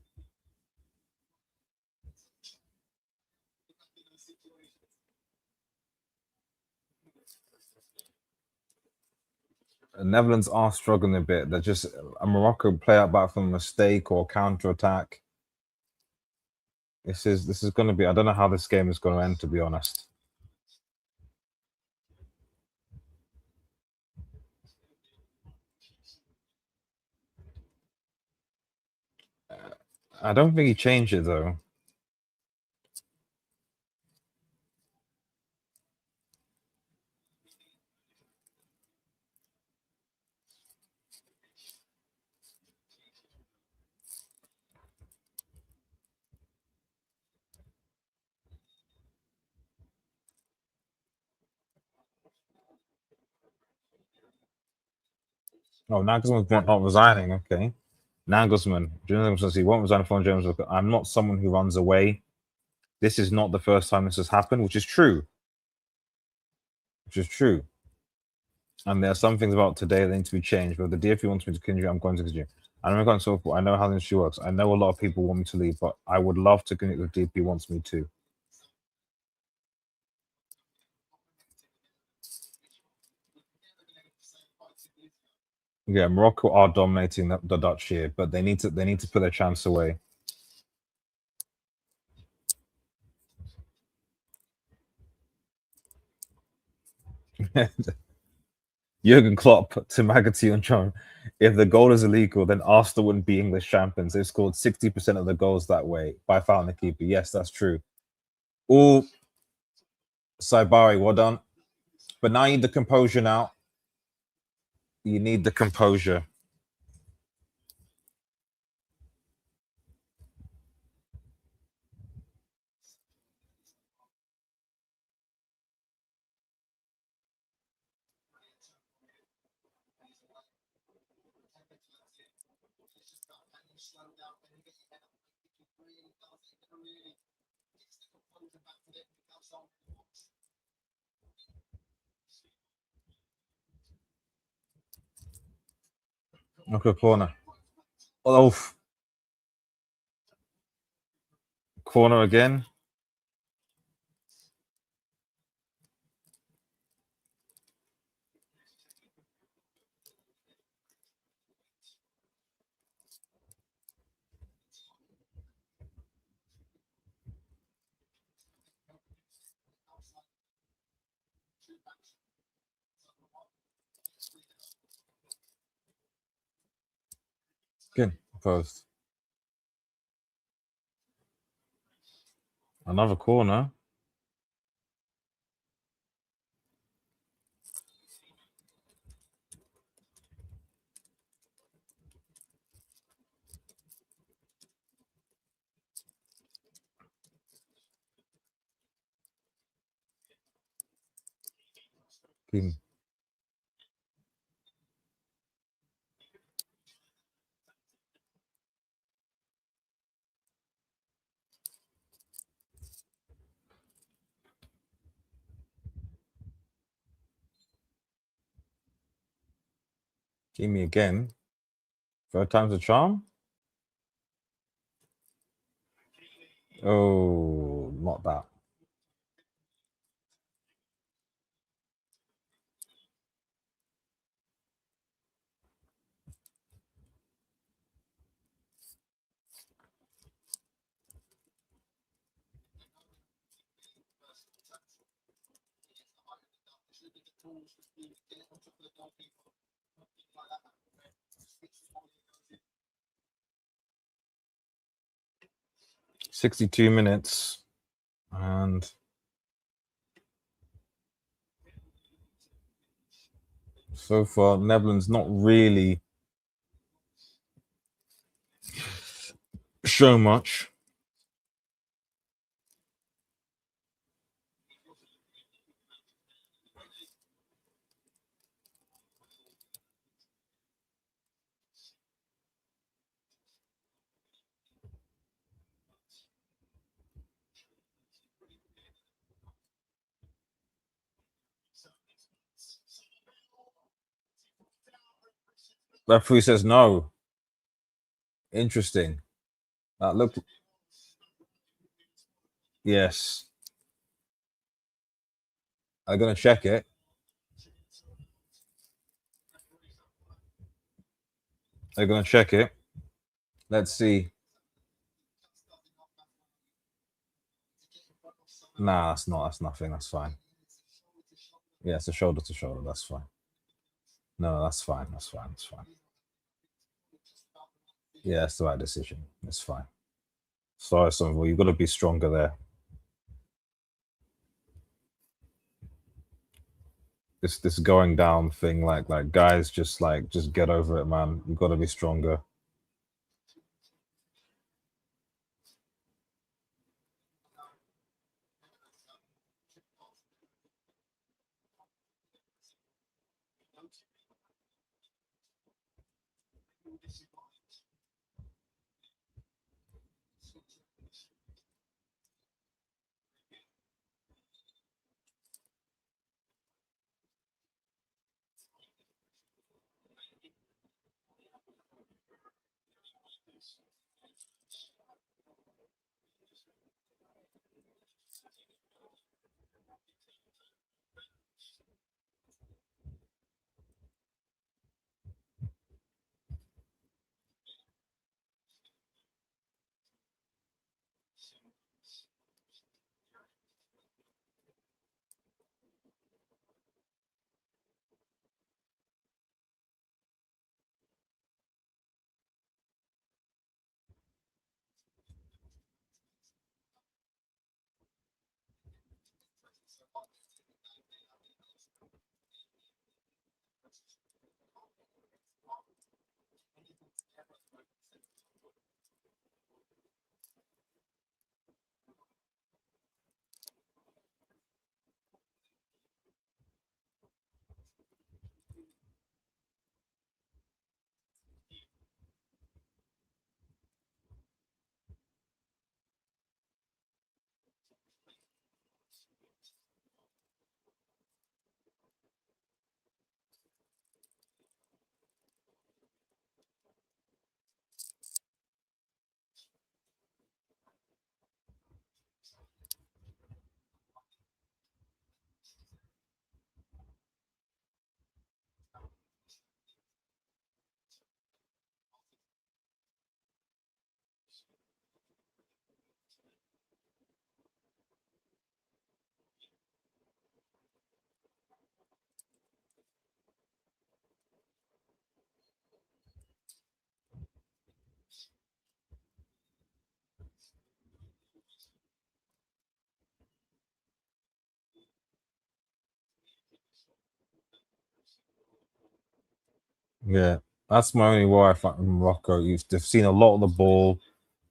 The Netherlands are struggling a bit. They're just a Morocco play out back from a mistake or counter attack. This is going to be. I don't know how this game is going to end. To be honest, I don't think he changed it though. Oh, Nagelsmann's not resigning. Okay. Nagelsmann, Julian says he won't resign from James. I'm not someone who runs away. This is not the first time this has happened, which is true. Which is true. And there are some things about today that need to be changed. But if the DFE wants me to continue, I'm going to continue. I know so forth. I know how the industry works. I know a lot of people want me to leave, but I would love to continue if the DFE wants me to. Yeah, Morocco are dominating the Dutch here, but they need to put their chance away. Jurgen Klopp to Magati and John. If the goal is illegal, then Arsenal wouldn't be English champions. They've scored 60% of the goals that way by fouling the keeper. Yes, that's true. Oh, Saibari, well done. But now you need the composure now. You need the composure. Okay, corner. Oh, corner again. Again, post. Another corner. Give me again. Third time's a charm. Oh, not that. '62 minutes, and so far Netherlands not really show much. Referee says no. Interesting. That looked. Yes. I'm gonna check it. They're gonna check it. Let's see. Nah, that's not. That's nothing. That's fine. Yeah, it's a shoulder to shoulder. That's fine. No, that's fine. That's fine. That's fine. Yeah, it's the right decision. It's fine. Sorry, Somerville. You've got to be stronger there. This going down thing, like guys, just get over it, man. You've got to be stronger. Yeah, that's my only worry. I find Morocco. They've seen a lot of the ball.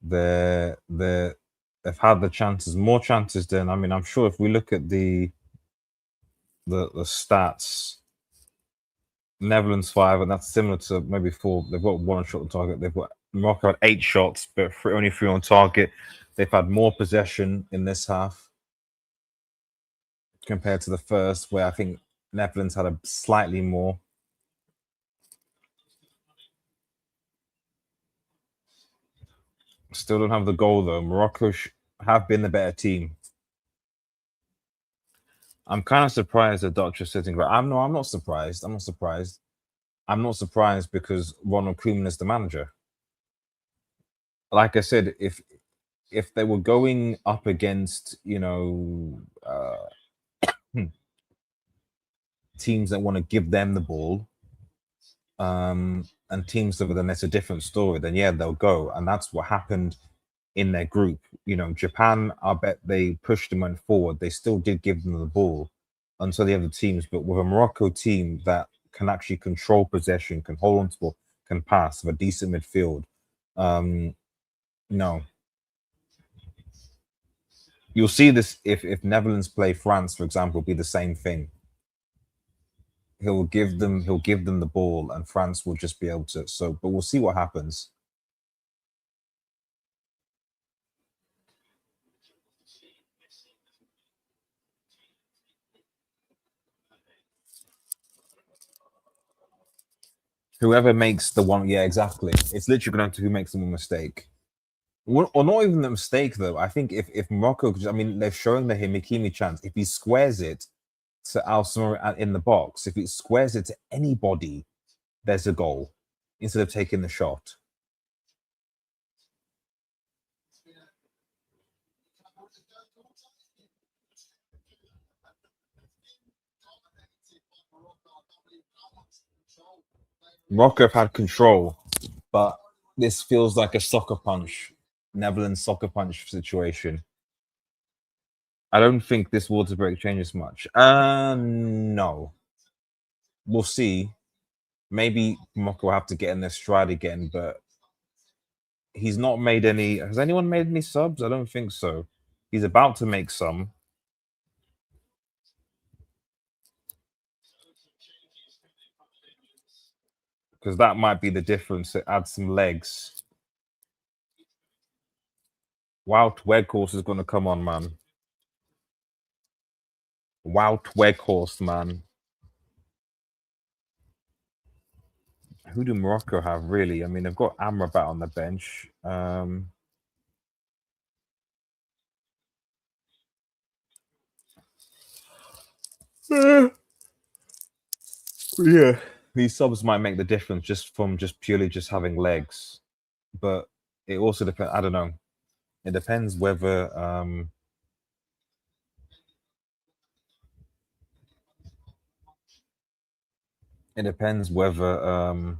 They're they've had the chances, more chances than I mean. I'm sure if we look at the stats, Netherlands five, and that's similar to maybe four. They've got one shot on target. They've got Morocco had 8 shots, but only three on target. They've had more possession in this half compared to the first, where I think Netherlands had a slightly more. Still don't have the goal though. Morocco have been the better team. I'm kind of surprised the Dutch are sitting right. I'm no, I'm not surprised. I'm not surprised. I'm not surprised because Ronald Koeman is the manager. Like I said, if they were going up against teams that want to give them the ball, and teams that then it's a different story, then yeah, they'll go. And that's what happened in their group. Japan, I bet they pushed them went forward. They still did give them the ball until the other teams, but with a Morocco team that can actually control possession, can hold on to ball, can pass, have a decent midfield. Um, no, you'll see this if Netherlands play France, for example, be the same thing. He'll give them the ball, and France will just be able to. So, but we'll see what happens. Whoever makes the one, yeah, exactly. It's literally going to who makes the one mistake. Or not even the mistake though. I think if Morocco, I mean, they're showing the Himikimi chance. If he squares it to Al Samari in the box, if he squares it to anybody, there's a goal instead of taking the shot. Morocco have had control, but this feels like a soccer punch, Netherlands soccer punch situation. I don't think this water break changes much. No, we'll see. Maybe Morocco will have to get in their stride again, but he's not made any. Has anyone made any subs? I don't think so. He's about to make some. because that might be the difference. It adds some legs. Wout Weghorst is going to come on, man. Wout Weghorst, man. Who do Morocco have, really? I mean, they've got Amrabat on the bench. Yeah, these subs might make the difference just from just purely just having legs, but it also depends. I don't know. It depends whether it depends whether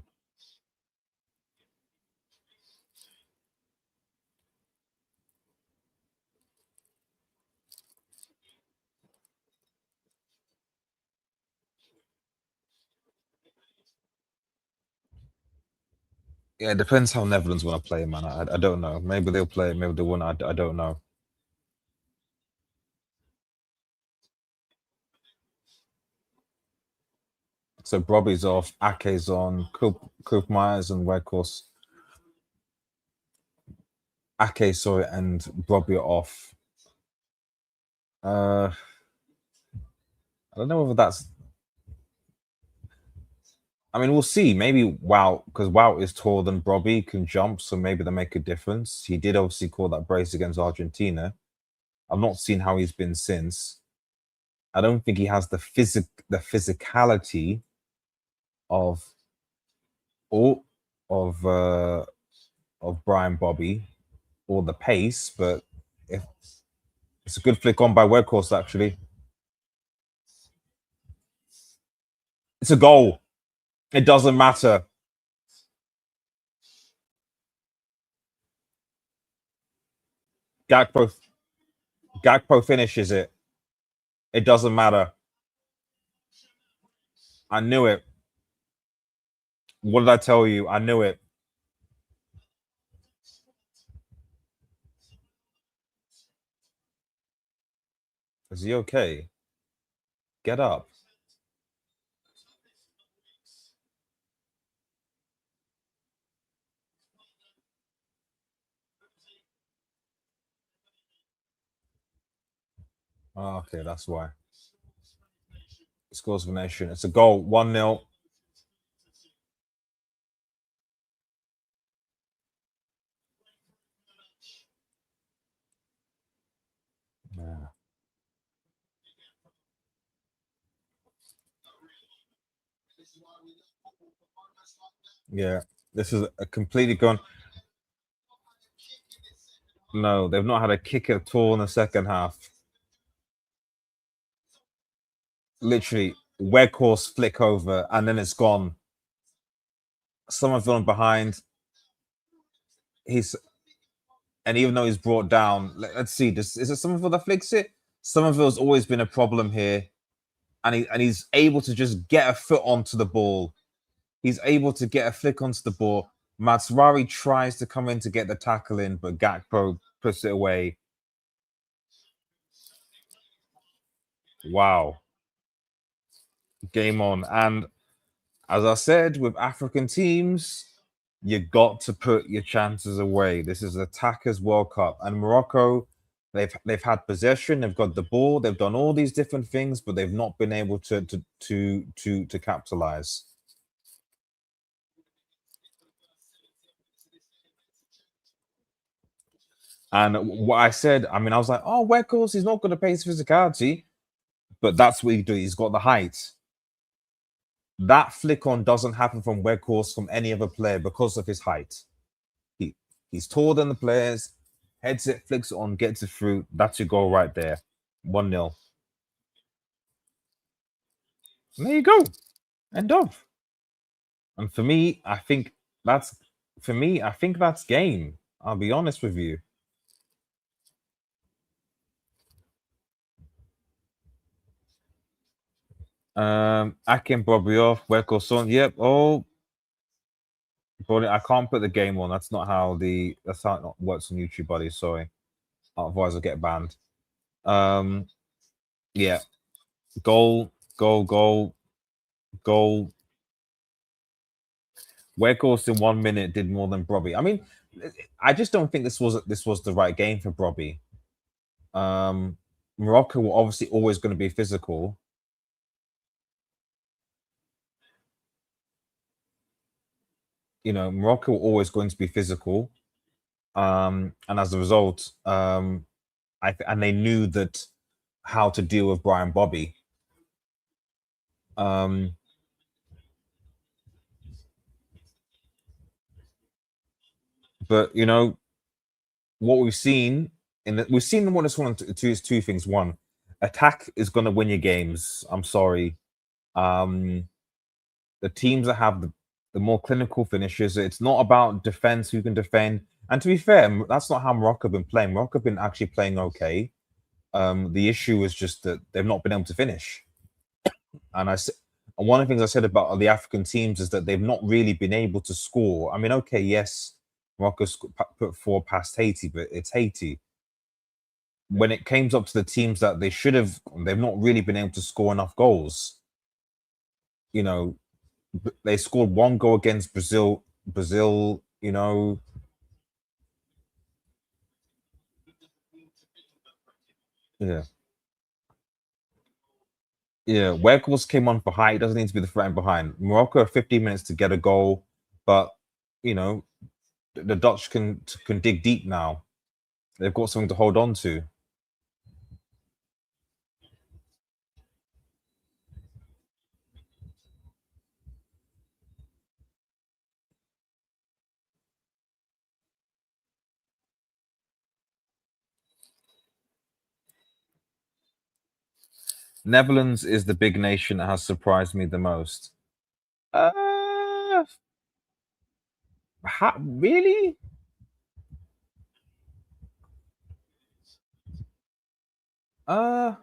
yeah, it depends how Netherlands want to play, man. I don't know. Maybe they'll play, maybe they won't. I don't know. So Brobby's off, Ake's on, Myers and Weghorst. Ake, sorry, and Brobby are off. I don't know whether that's. I mean, we'll see. Maybe Wout, because Wout is taller than Brobby, can jump, so maybe they make a difference. He did obviously call that brace against Argentina. I've not seen how he's been since. I don't think he has the physicality of all of Brian Bobby or the pace, but if it's a good flick on by Weghorst, actually. It's a goal. It doesn't matter. Gakpo finishes it. It doesn't matter. I knew it. What did I tell you? I knew it. Is he okay? Get up. Oh, okay, that's why. He scores for Nation. It's a goal. 1-0. Yeah. Yeah. This is a completely gone. No, they've not had a kick at all in the second half. Literally, Weghorst flick over and then it's gone. Somerville behind. He's and even though he's brought down, let's see. Is it Somerville that flicks it? Somerville's always been a problem here, and he's able to just get a foot onto the ball. He's able to get a flick onto the ball. Matsurari tries to come in to get the tackle in, but Gakpo puts it away. Wow. Game on. And as I said, with African teams, you got to put your chances away. This is Attackers World Cup. And Morocco, they've had possession, they've got the ball, they've done all these different things, but they've not been able to capitalize. And what I said, I mean, I was like, oh, Weghorst, he's not going to pay his physicality, but that's what he do. He's got the height. That flick on doesn't happen from Weghorst from any other player because of his height. He's taller than the players, heads it, flicks it on, gets it through. That's your goal right there. 1-0. And there you go. End of. And for me, I think that's game. I'll be honest with you. Akin Bobbyov, Weghorst. Yep. Oh, but I can't put the game on. That's how it works on YouTube, buddy. Sorry. Otherwise I'll get banned. Yeah. Goal. Weghorst in 1 minute did more than Brobby. I mean, I just don't think this was the right game for Brobby. Um, Morocco were obviously always going to be physical. Morocco were always going to be physical. And as a result, and they knew that how to deal with Brian Bobby. Um, but what we've seen we've seen what it's one two things. One, attack is going to win your games. I'm sorry. Um, the teams that have the more clinical finishes, it's not about defense, who can defend. And to be fair, that's not how Morocco have been playing. Morocco have been actually playing okay. The issue is just that they've not been able to finish. And one of the things I said about the African teams is that they've not really been able to score. I mean, okay, yes, Morocco put four past Haiti, but it's Haiti. When it came up to the teams that they should have, they've not really been able to score enough goals. You know, they scored one goal against Brazil. Brazil, yeah, yeah. Weghorst came on for height. He doesn't need to be the threat behind. Morocco have 15 minutes to get a goal, but you know the Dutch can dig deep now. They've got something to hold on to. Netherlands is the big nation that has surprised me the most. Uh, really? Uh,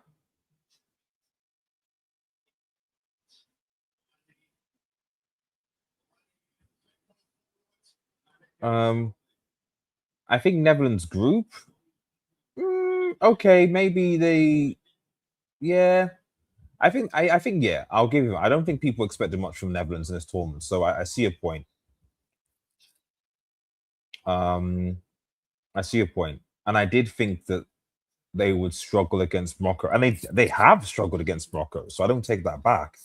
um, I think Netherlands group. Okay, maybe they. Yeah, I think yeah. I'll give you. I don't think people expected much from Netherlands in this tournament, so I see a point. Um, I see a point, and I did think that they would struggle against Morocco, and they have struggled against Morocco, so I don't take that back.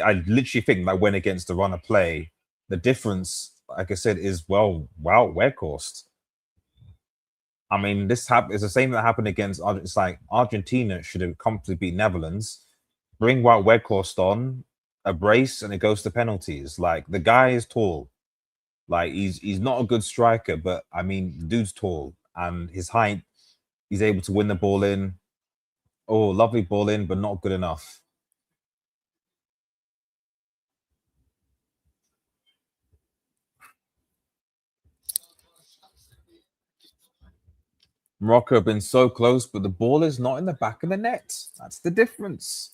I literally think that went against the run of play. The difference, like I said, is wow, Weghorst. I mean, is the same that happened against. It's like Argentina should have comfortably beat Netherlands. Bring Wout Weghorst on a brace, and it goes to penalties. Like the guy is tall. Like he's not a good striker, but I mean, the dude's tall, and his height, he's able to win the ball in. Oh, lovely ball in, but not good enough. Morocco have been so close, but the ball is not in the back of the net. That's the difference.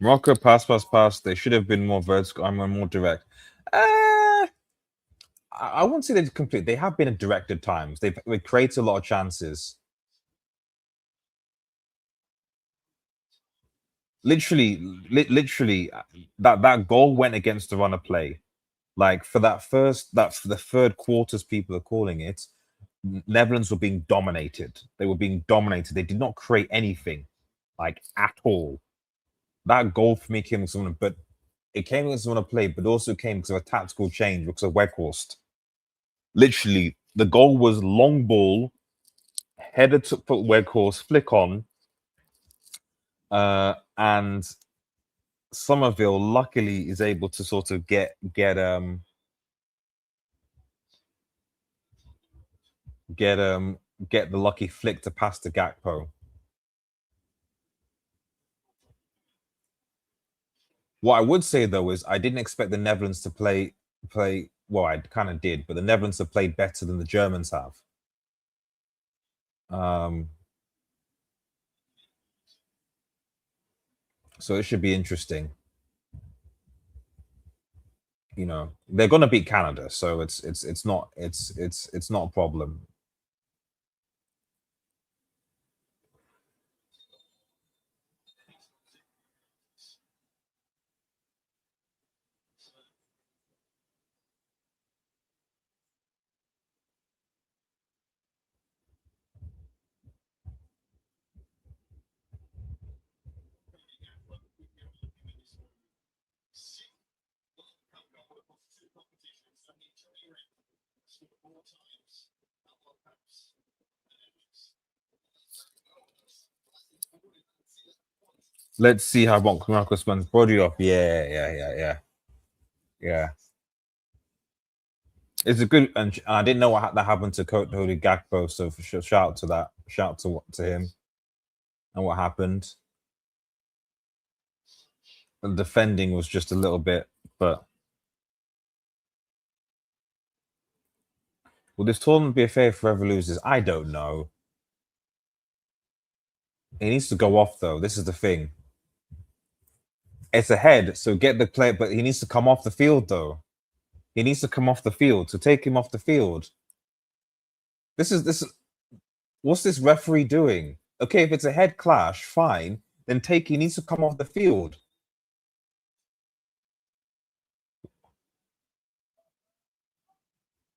Morocco pass. They should have been more vertical. I'm more direct. I won't say they've complete. They have been direct at times. They create a lot of chances. Literally, that goal went against the run of play. Like for for the third quarters, people are calling it. Netherlands were being dominated. They were being dominated. They did not create anything, like at all. That goal for me came someone, but it came against someone to play, but also came because of a tactical change because of Weghorst. Literally, the goal was long ball, header to put Weghorst, flick on, and Somerville luckily is able to sort of get get the lucky flick to pass to Gakpo. What I would say though is I didn't expect the Netherlands to play well, I kind of did, but the Netherlands have played better than the Germans have. Um, so it should be interesting. They're going to beat Canada, so it's not a problem. Let's see how Morocco spends body off. Yeah, yeah, yeah, yeah, yeah. It's a good, and I didn't know that happened to Cody Gakpo. So for sure, shout out to that. Shout out to him and what happened. The defending was just a little bit, but will this tournament be a fair for whoever loses? I don't know. He needs to go off though. This is the thing. It's ahead, so get the play, but he needs to come off the field though. He needs to come off the field. So take him off the field. This is what's this referee doing? Okay, if it's a head clash, fine. Then he needs to come off the field.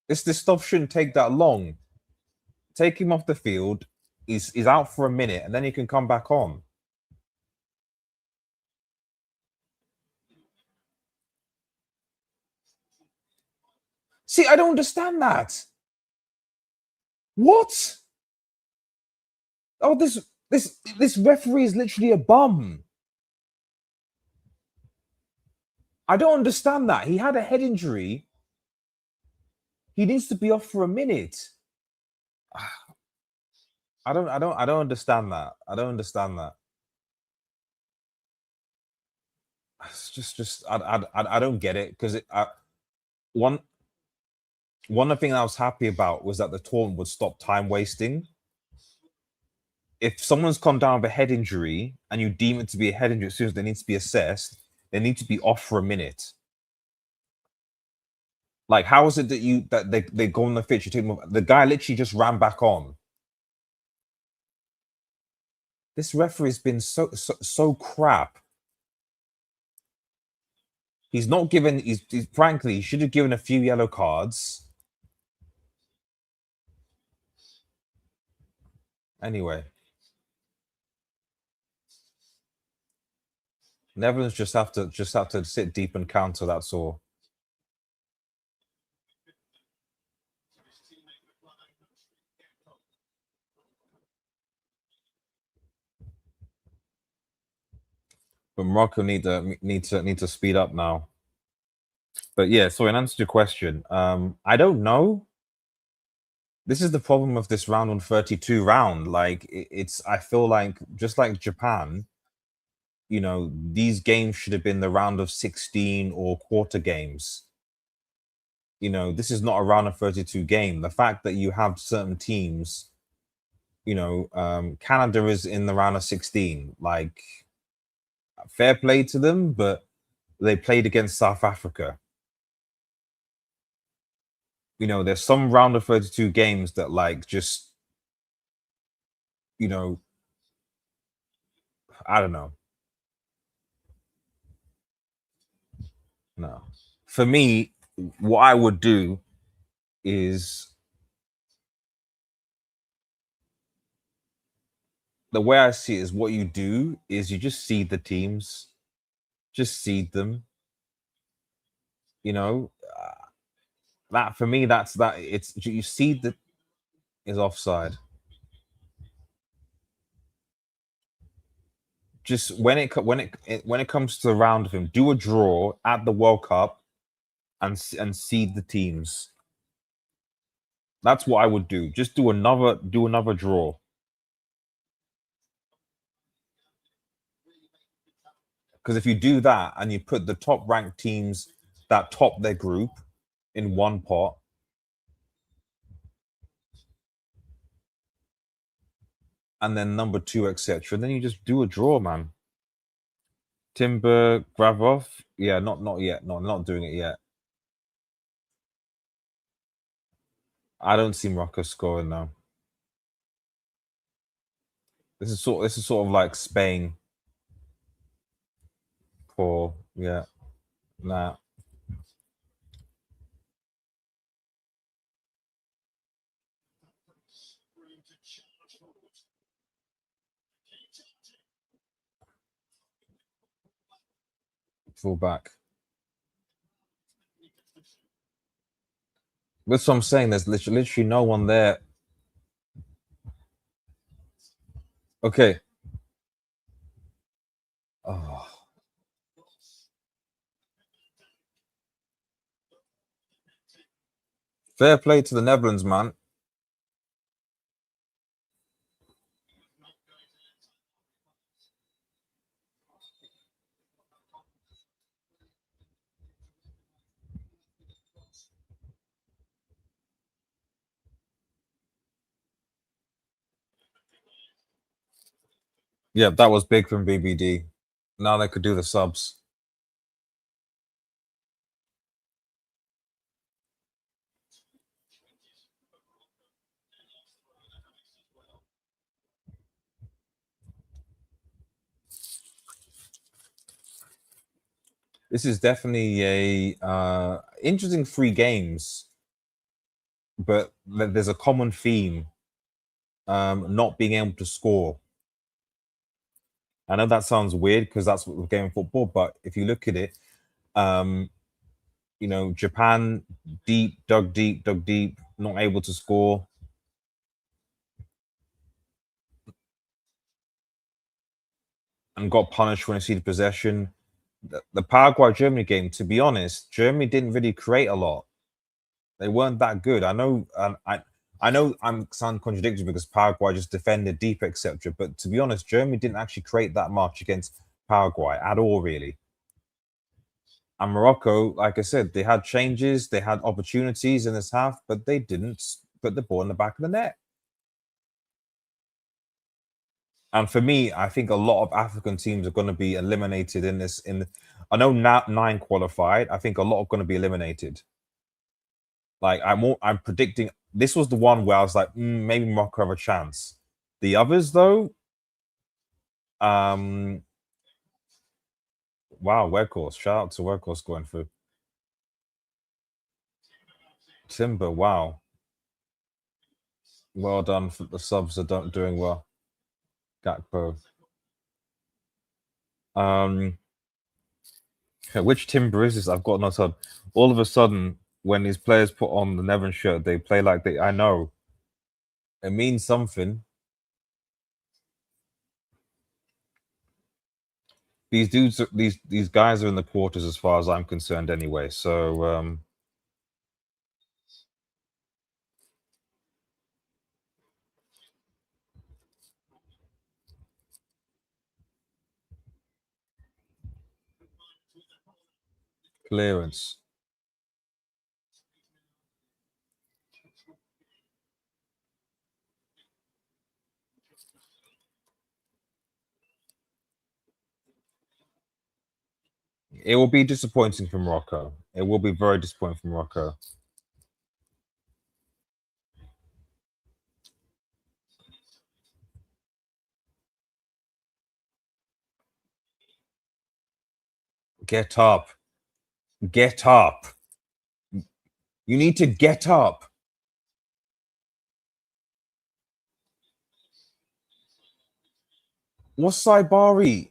This stuff shouldn't take that long. Take him off the field. He's out for a minute, and then he can come back on. See, I don't understand that. What? Oh, this referee is literally a bum. I don't understand that. He had a head injury. He needs to be off for a minute. I don't understand that. I don't understand that. It's just I don't get it because one one thing I was happy about was that the tournament would stop time wasting. If someone's come down with a head injury and you deem it to be a head injury as soon as they need to be assessed, they need to be off for a minute. Like, how is it that they go on the pitch? You take them, the guy literally just ran back on. This referee's been so crap. He's not given. He's frankly, he should have given a few yellow cards. Anyway, Netherlands just have to sit deep and counter. That's all. But Morocco need to speed up now. But yeah, so in answer to your question, I don't know. This is the problem of this round on 32 round. Like it's I feel like just like Japan, these games should have been the round of 16 or quarter games. This is not a round of 32 game. The fact that you have certain teams, Canada is in the round of 16. Like, fair play to them, but they played against South Africa. There's some round of 32 games that like just, I don't know. No. For me, what I would do is the way I see it is what you do is you just seed the teams, just seed them. That for me, that's that. It's you seed the is offside. Just when it comes to the round of him, do a draw at the World Cup and seed the teams. That's what I would do. Just do another draw. Because if you do that and you put the top ranked teams that top their group in one pot, and then number two, etc., then you just do a draw, man. Timber Gravov, yeah, not yet. No, not doing it yet. I don't see Morocco scoring now. This is sort of like Spain. Poor, yeah, nah. Full back. That's what I'm saying. There's literally no one there. Okay. Fair play to the Netherlands, man. Yeah, that was big from BBD. Now they could do the subs. This is definitely a interesting three games, but there's a common theme: not being able to score. I know that sounds weird because that's what the game of football, but if you look at it, um, Japan dug deep, not able to score, and got punished when they ceded possession. The Paraguay Germany game, to be honest, Germany didn't really create a lot. They weren't that good. I know I'm sound contradictory because Paraguay just defended deep, etc. But to be honest, Germany didn't actually create that much against Paraguay at all, really. And Morocco, like I said, they had changes, they had opportunities in this half, but they didn't put the ball in the back of the net. And for me, I think a lot of African teams are going to be eliminated in this. I know now 9 qualified. I think a lot are going to be eliminated. Like I'm predicting. This was the one where I was like, maybe Morocco have a chance. The others, though, wow, Workhorse. Shout out to Workhorse going through. Timber, wow, well done for the subs are doing well. Gakpo. Um, which Timber is this? I've got no sub. All of a sudden, when these players put on the Netherlands shirt, they play like they. I know it means something. These dudes, these guys are in the quarters, as far as I'm concerned, anyway. So clearance. It will be disappointing for Morocco. It will be very disappointing for Morocco. Get up. Get up. You need to get up. What's Saibari?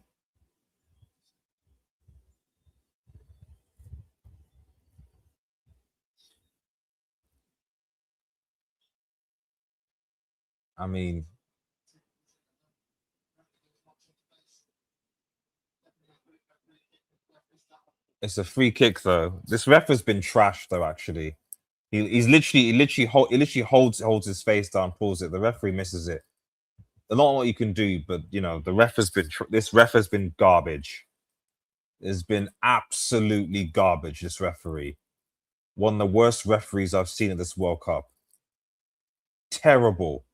I mean, it's a free kick though. This ref has been trashed though. Actually, he literally holds his face down, pulls it. The referee misses it. There's not what you can do, but the ref has been this ref has been garbage. Has been absolutely garbage. This referee, one of the worst referees I've seen at this World Cup. Terrible.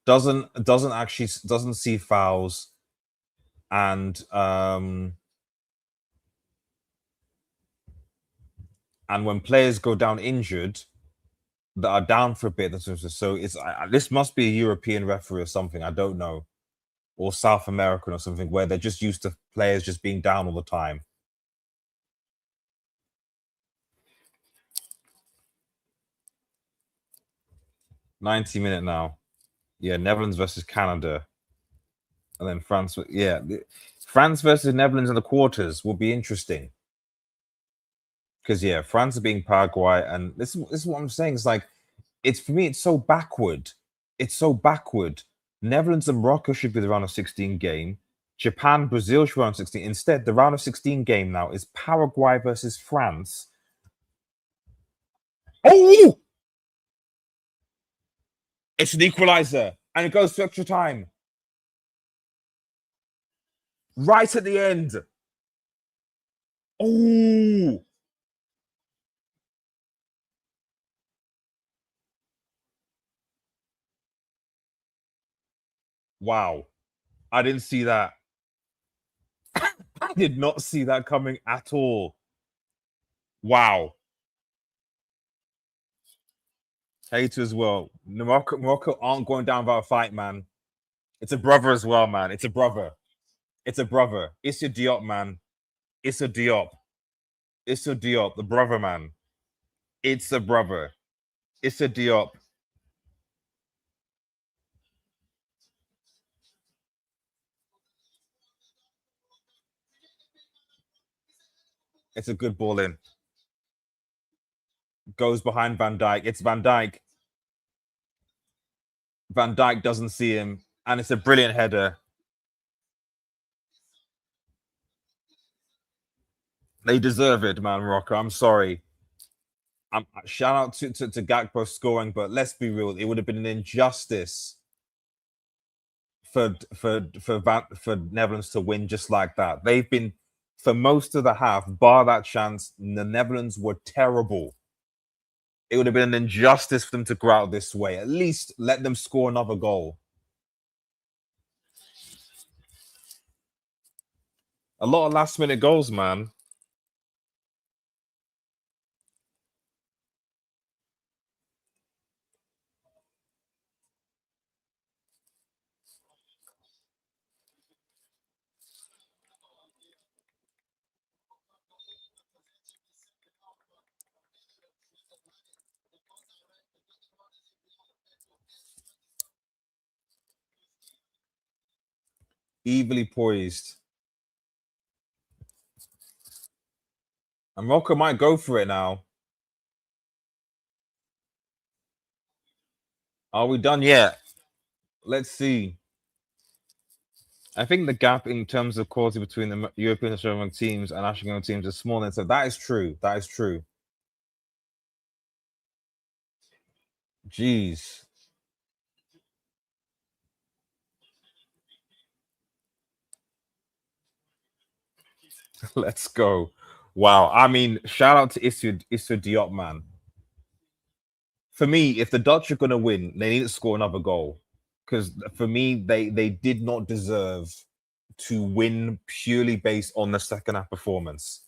Doesn't see fouls, and when players go down injured that are down for a bit, so it's this must be a European referee or something. I don't know, or South American or something, where they're just used to players just being down all the time. $90 now. Yeah, Netherlands versus Canada, and then France. Yeah, France versus Netherlands in the quarters will be interesting because France are being Paraguay, and this is what I'm saying. It's like it's for me. It's so backward. It's so backward. Netherlands and Morocco should be the round of 16 game. Japan, Brazil should be round of 16. Instead, the round of 16 game now is Paraguay versus France. Oh, it's an equalizer, and it goes to extra time. Right at the end. Oh, wow. I didn't see that. I did not see that coming at all. Wow. Hate as well. Morocco aren't going down without a fight, man. It's a brother as well, man. It's a brother. It's a brother. It's a Diop, man. It's a Diop. It's a Diop, the brother, man. It's a brother. It's a Diop. It's a good ball in. Goes behind Van Dijk. It's Van Dijk. Van Dijk doesn't see him, and it's a brilliant header. They deserve it, man, Morocco. I'm sorry. Shout out to Gakpo scoring, but let's be real. It would have been an injustice for Netherlands to win just like that. They've been for most of the half, bar that chance. The Netherlands were terrible. It would have been an injustice for them to go out this way. At least let them score another goal. A lot of last minute goals, man. Evilly poised. And Morocco might go for it now. Are we done yet? Let's see. I think the gap in terms of quality between the European Australian teams and African teams is small. And so that is true. That is true. Jeez. Let's go. Wow. I mean, shout out to Issa Diop, man. For me, if the Dutch are going to win, they need to score another goal. Because for me, they did not deserve to win purely based on the second half performance.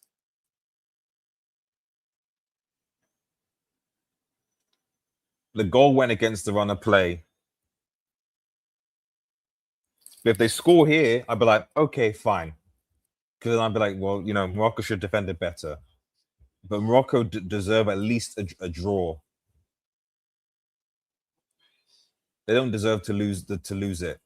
The goal went against the run of play. But if they score here, I'd be like, okay, fine. Because then I'd be like, well, Morocco should defend it better. But Morocco deserve at least a draw. They don't deserve to lose it.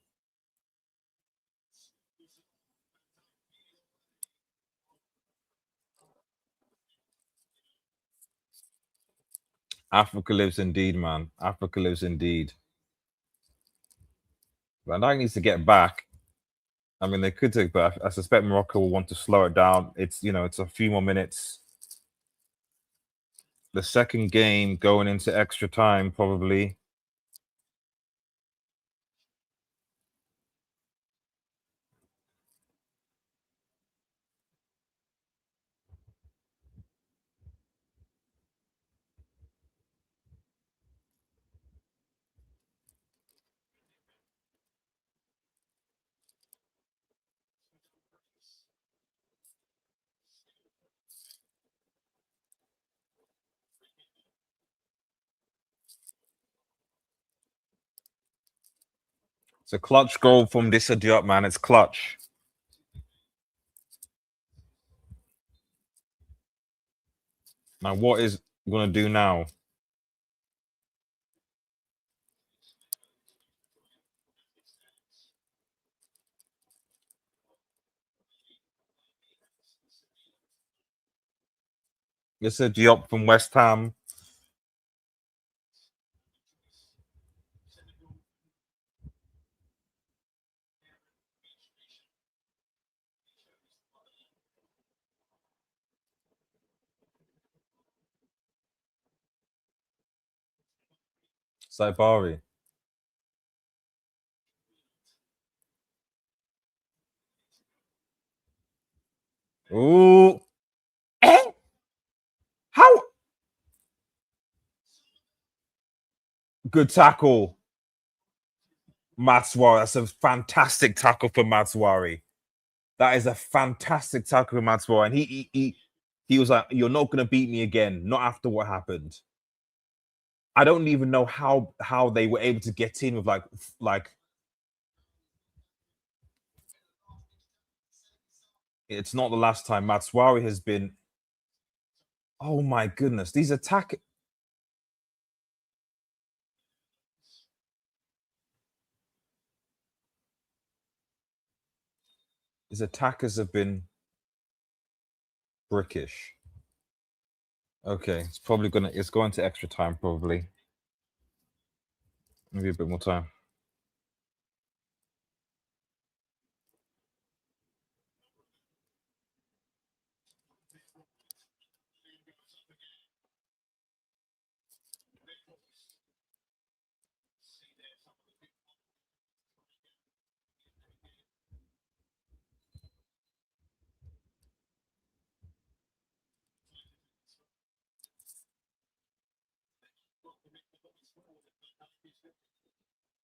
Africa lives indeed, man. Africa lives indeed. Van Dijk needs to get back. I mean, they could take, but I suspect Morocco will want to slow it down. It's a few more minutes. The second game going into extra time, probably. It's a clutch goal from this Diop, man. It's clutch. Now, what is going to do now? It's a Diop from West Ham. Saibari. Ooh. Eh? How good tackle, Matswari. That's a fantastic tackle for Matswari. That is a fantastic tackle for Matswari. And he was like, "You're not gonna beat me again, not after what happened." I don't even know how they were able to get in with like it's not the last time Matswari has been. Oh my goodness, these his attackers have been brickish. Okay, it's going to extra time probably. Maybe a bit more time.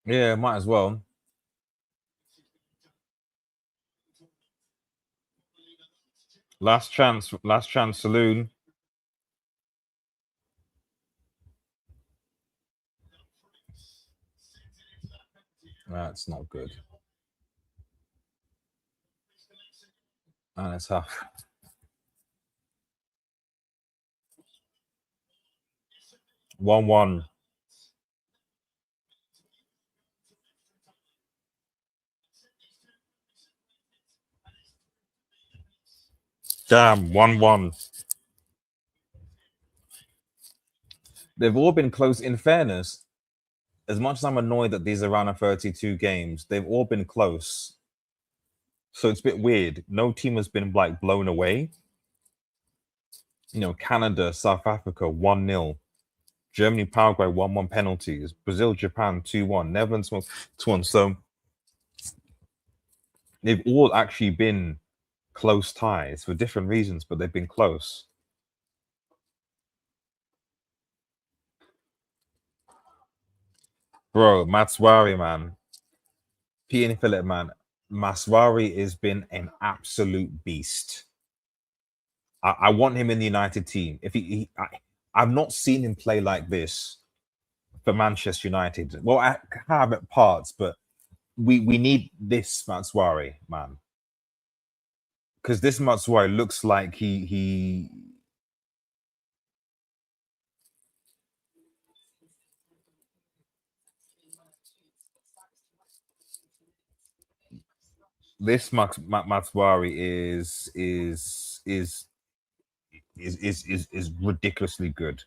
Yeah, might as well. Last chance saloon. That's not good. And it's half. 1-1. Damn, 1-1. They've all been close. In fairness, as much as I'm annoyed that these are round of 32 games, they've all been close. So it's a bit weird. No team has been like blown away. Canada, South Africa, 1-0. Germany, Paraguay, 1-1 penalties. Brazil, Japan, 2-1. Netherlands, 2-1. So they've all actually been close ties for different reasons, but they've been close. Bro, Matswari, man. P and Philip, man. Maswari has been an absolute beast. I want him in the United team. If I've not seen him play like this for Manchester United. Well, I have at parts, but we need this Matswari, man. Because this Matswari looks like he this Matswari is ridiculously good.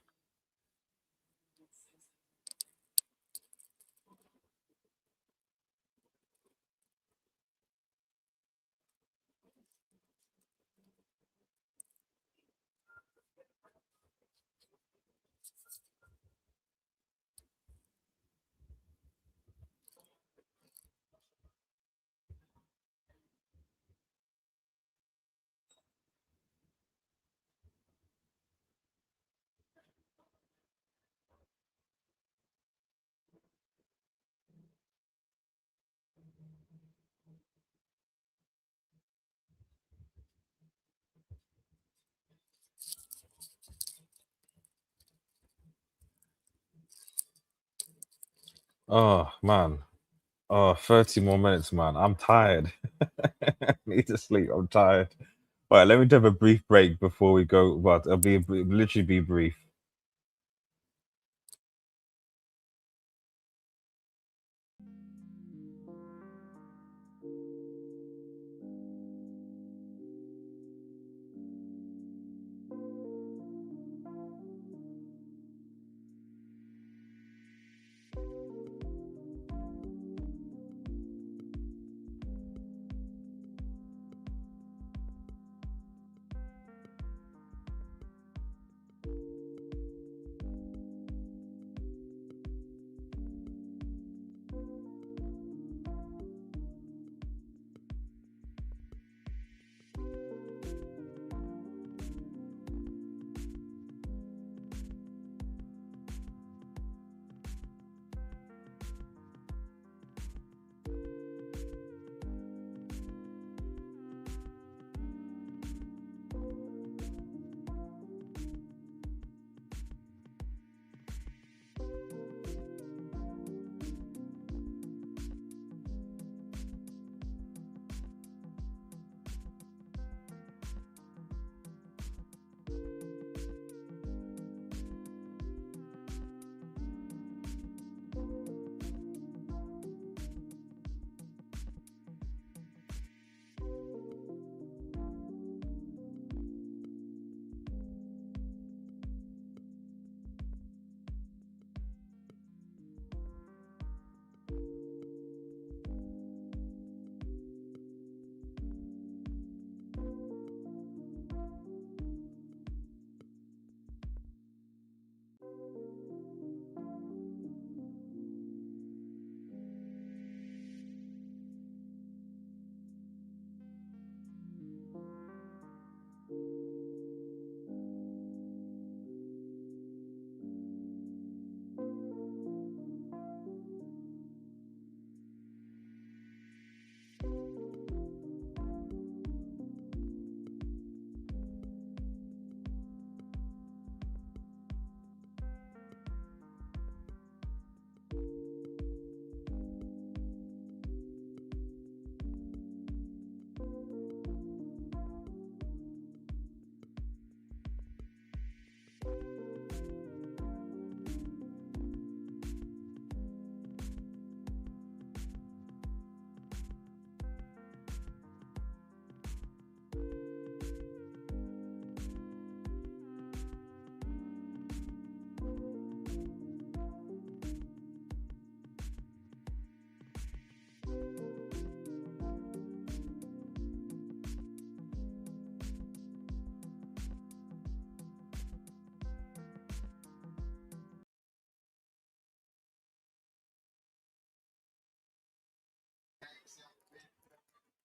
Oh man. Oh, 30 more minutes, man. I'm tired. I need to sleep. I'm tired. All right, let me have a brief break before we go. But literally be brief.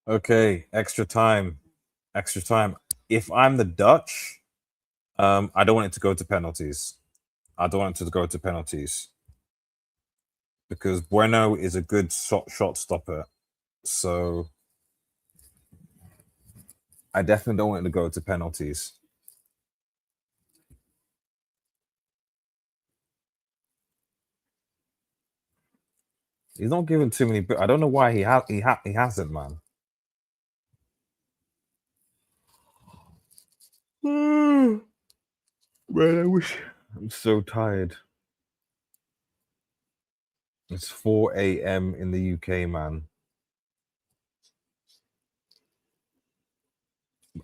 Okay, extra time. Extra time. If I'm the Dutch, I don't want it to go to penalties. I don't want it to go to penalties because Bueno is a good shot stopper. So I definitely don't want it to go to penalties. He's not giving too many. I don't know why he hasn't, man. Man, I wish. I'm so tired. It's 4 a.m. in the UK, man.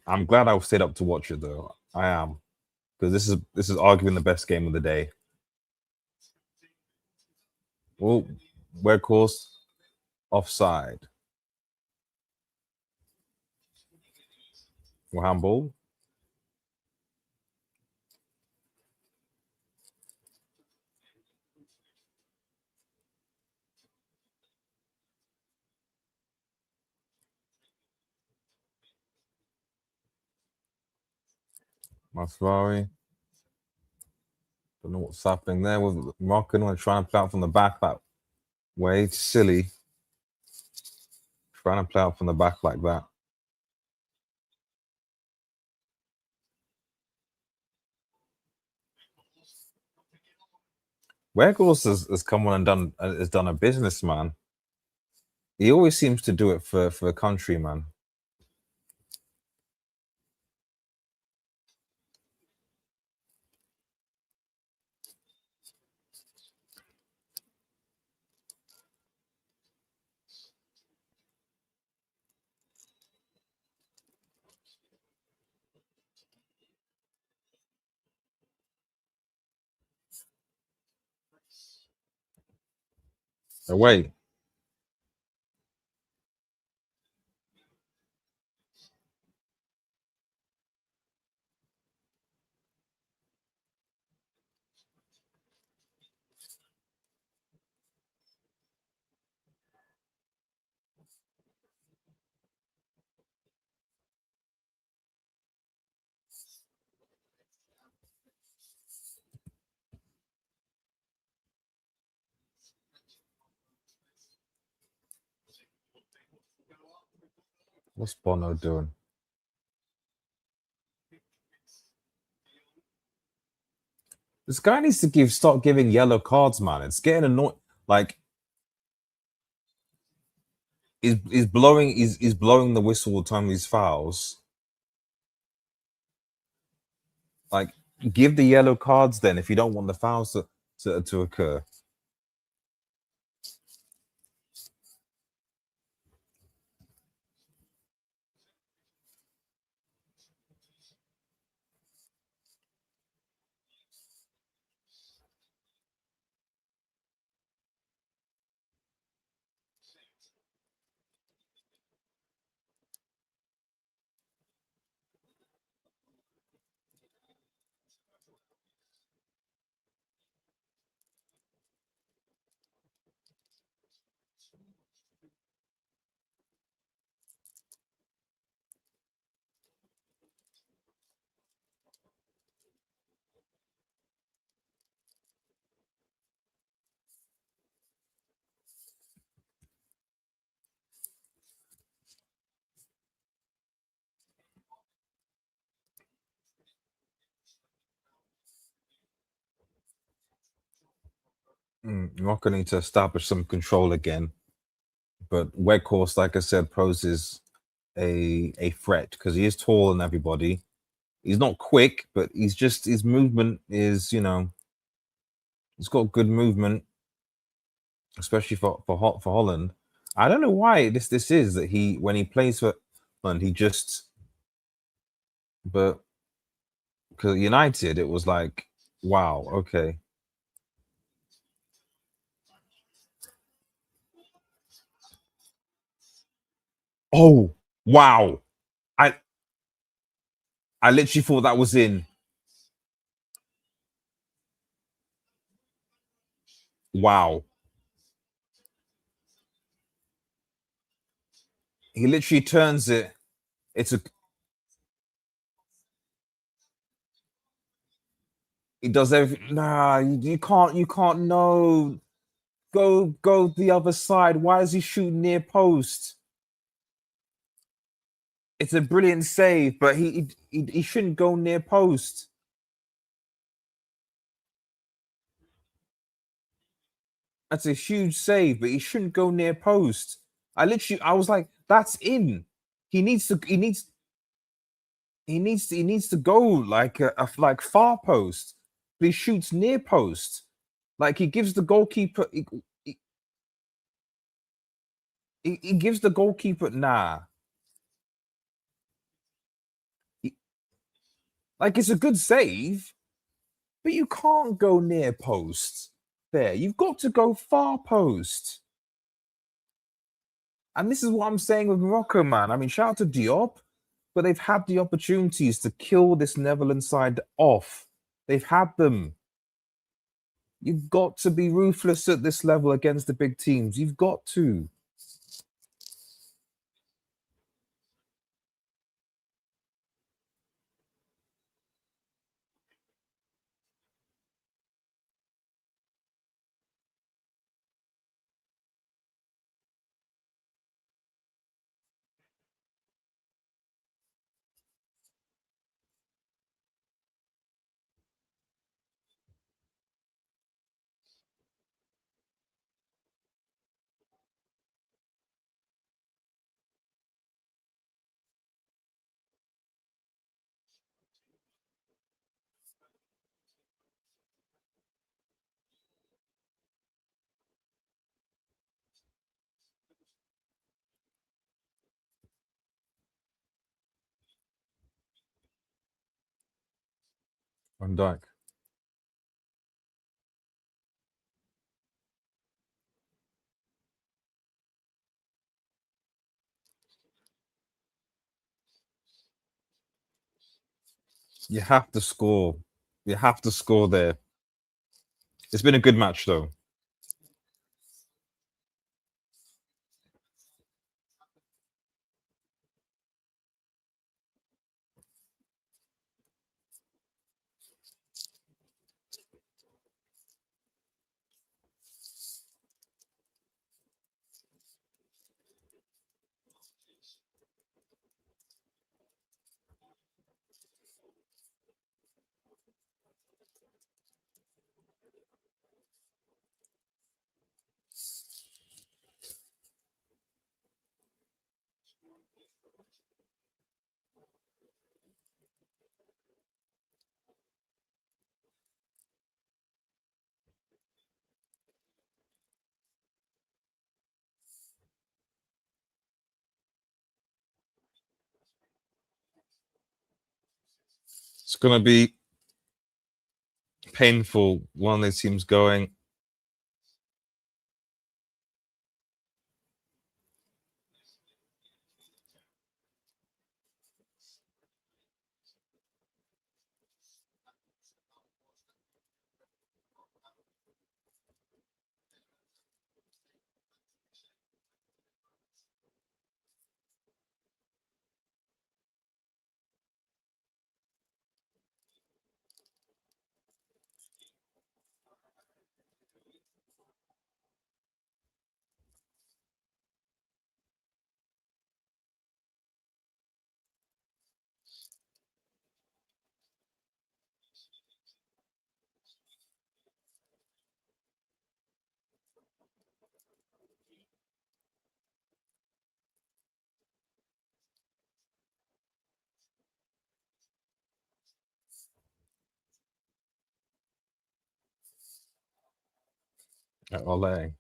I'm glad I stayed up to watch it though. I am because this is arguing the best game of the day. Well, where course offside. Well, handball. Masvari. Don't know what's happening there with Moroccan when trying to play out from the back that way. It's silly. Trying to play out from the back like that. Weghorst has come on and done a business, man. He always seems to do it for a country, man. Away. What's Bono doing? This guy needs to start giving yellow cards, man. It's getting annoying. Like he's blowing the whistle all the time these fouls. Like give the yellow cards then if you don't want the fouls to occur. Morocco need to establish some control again. But Weghorst, like I said, poses a threat because he is taller than everybody. He's not quick, but he's just his movement is, he's got good movement, especially for Holland. I don't know why this is that he when he plays for Holland, he just but because United, it was like, wow, okay. Oh, wow. I I literally thought that was in. Wow. He literally turns it. It's a. He does everything. Nah, you can't. You can't. No, go the other side. Why is he shooting near post? It's a brilliant save, but he shouldn't go near post. That's a huge save, but he shouldn't go near post. I was like, that's in. He needs to. He needs to go like like far post. But he shoots near post. Like he gives the goalkeeper. He gives the goalkeeper. Nah, He- like it's a good save, but you can't go near post. There, you've got to go far post. And this is what I'm saying with Morocco, man. I mean, shout out to Diop, but they've had the opportunities to kill this Netherlands side off. They've had them. You've got to be ruthless at this level against the big teams. You've got to. Van Dijk. You have to score. You have to score there. It's been a good match, though. It's going to be painful. One of these teams going. Ole.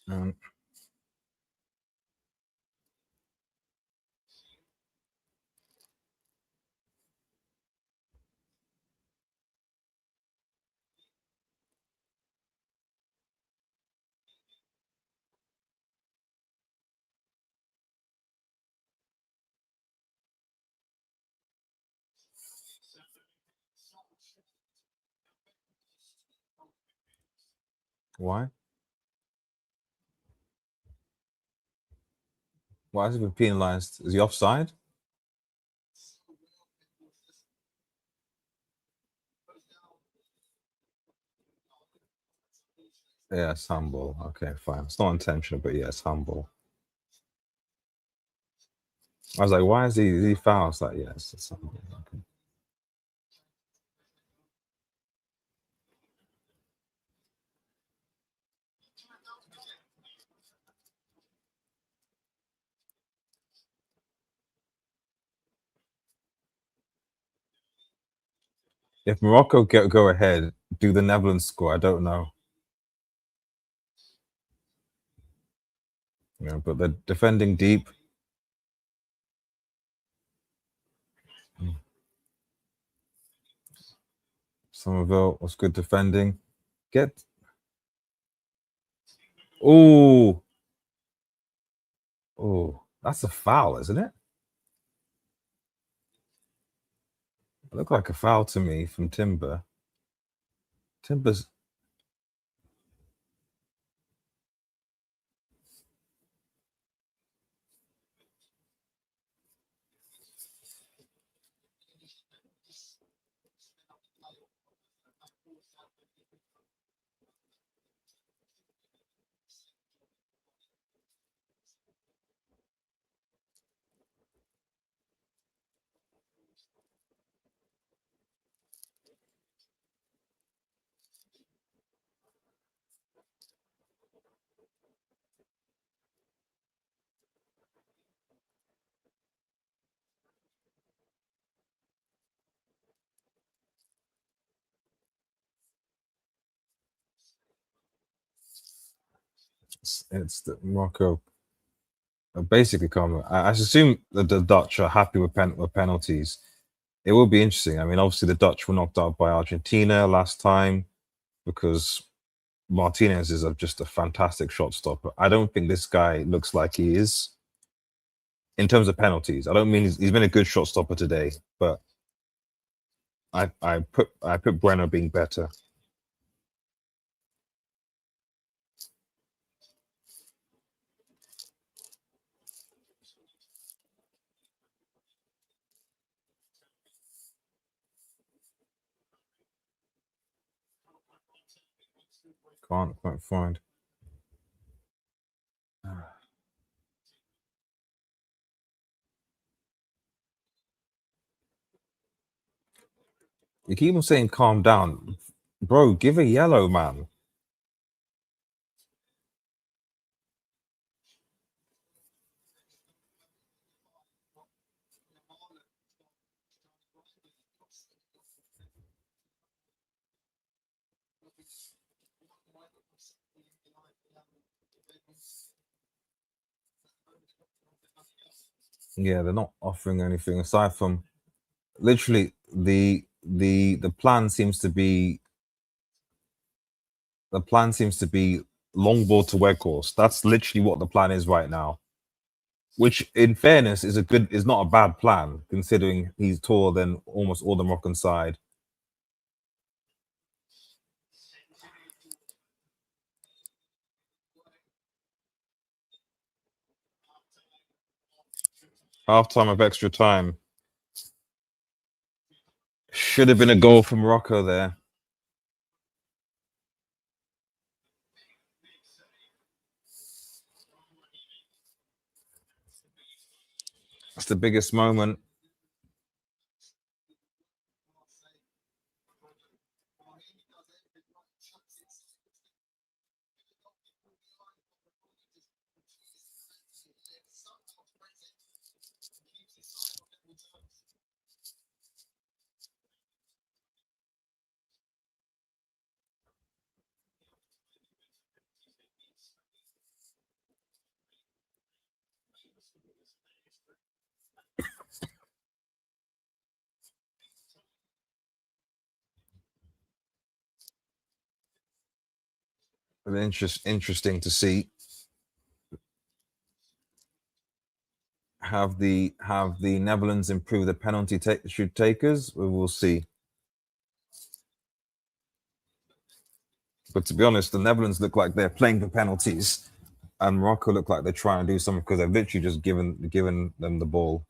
Um, Why? Why has he been penalised? Is he offside? Yeah, it's handball. Okay, fine. It's not intentional, but yeah, it's handball. I was like, why is he foul? It's like, yes, it's handball. Okay. If Morocco go ahead, do the Netherlands score? I don't know. You know, but they're defending deep. Somerville was good defending. Get oh that's a foul, isn't it? It looked like a foul to me from Timber. Timber's it's the Morocco basically come. I assume that the Dutch are happy with penalties. It will be interesting. I mean, obviously the Dutch were knocked out by Argentina last time because Martinez is just a fantastic shot stopper. I don't think this guy looks like he is in terms of penalties. I don't mean he's been a good shot stopper today, but I put Brenner being better. Can't quite find. You keep on saying calm down, bro. Give a yellow, man. Yeah, they're not offering anything aside from literally the plan seems to be long ball to Weghorst. That's literally what the plan is right now. Which, in fairness, is not a bad plan considering he's taller than almost all the Moroccan side. Half time of extra time should have been a goal for Morocco there. That's the biggest moment. Interesting to see. Have the Netherlands improved the penalty shoot takers? We will see. But to be honest, the Netherlands look like they're playing for penalties, and Morocco look like they're trying to do something because they've literally just given them the ball.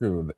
True.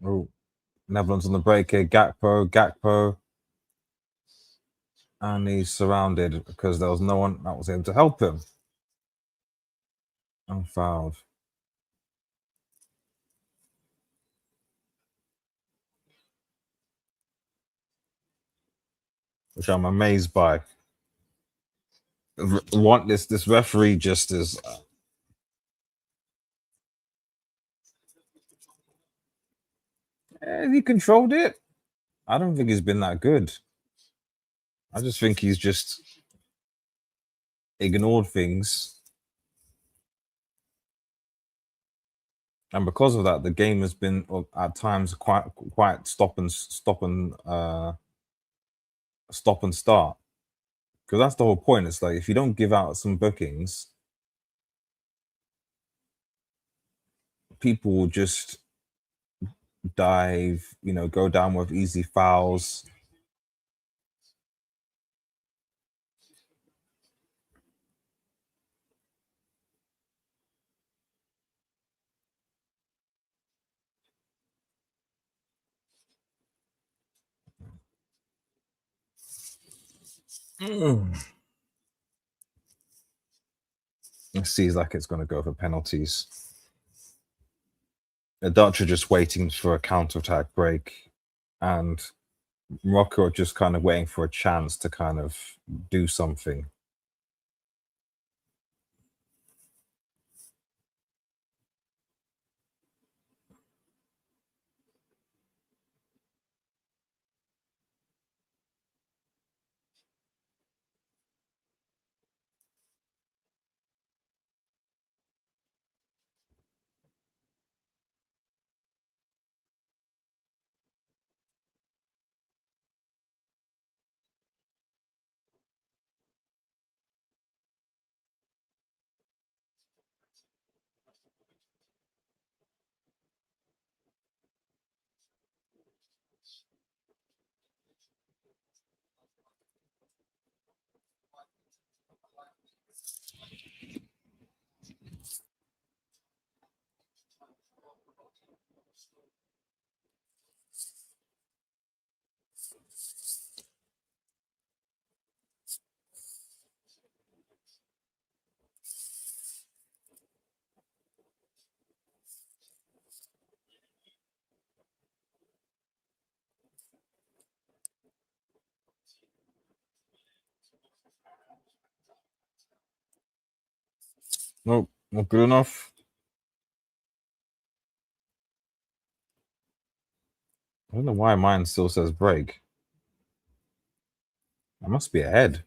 Oh, Netherlands on the break here. Gakpo, and he's surrounded because there was no one that was able to help him. And fouled, which I'm amazed by. Want this referee just is. He controlled it. I don't think he's been that good. I just think he's just ignored things, and because of that, the game has been at times quite stop and start. Because that's the whole point. It's like if you don't give out some bookings, people will just dive, go down with easy fouls. Mm. It seems like it's going to go for penalties. The Dutch are just waiting for a counter-attack break, and Morocco are just kind of waiting for a chance to kind of do something. Nope, not good enough. I don't know why mine still says break. I must be ahead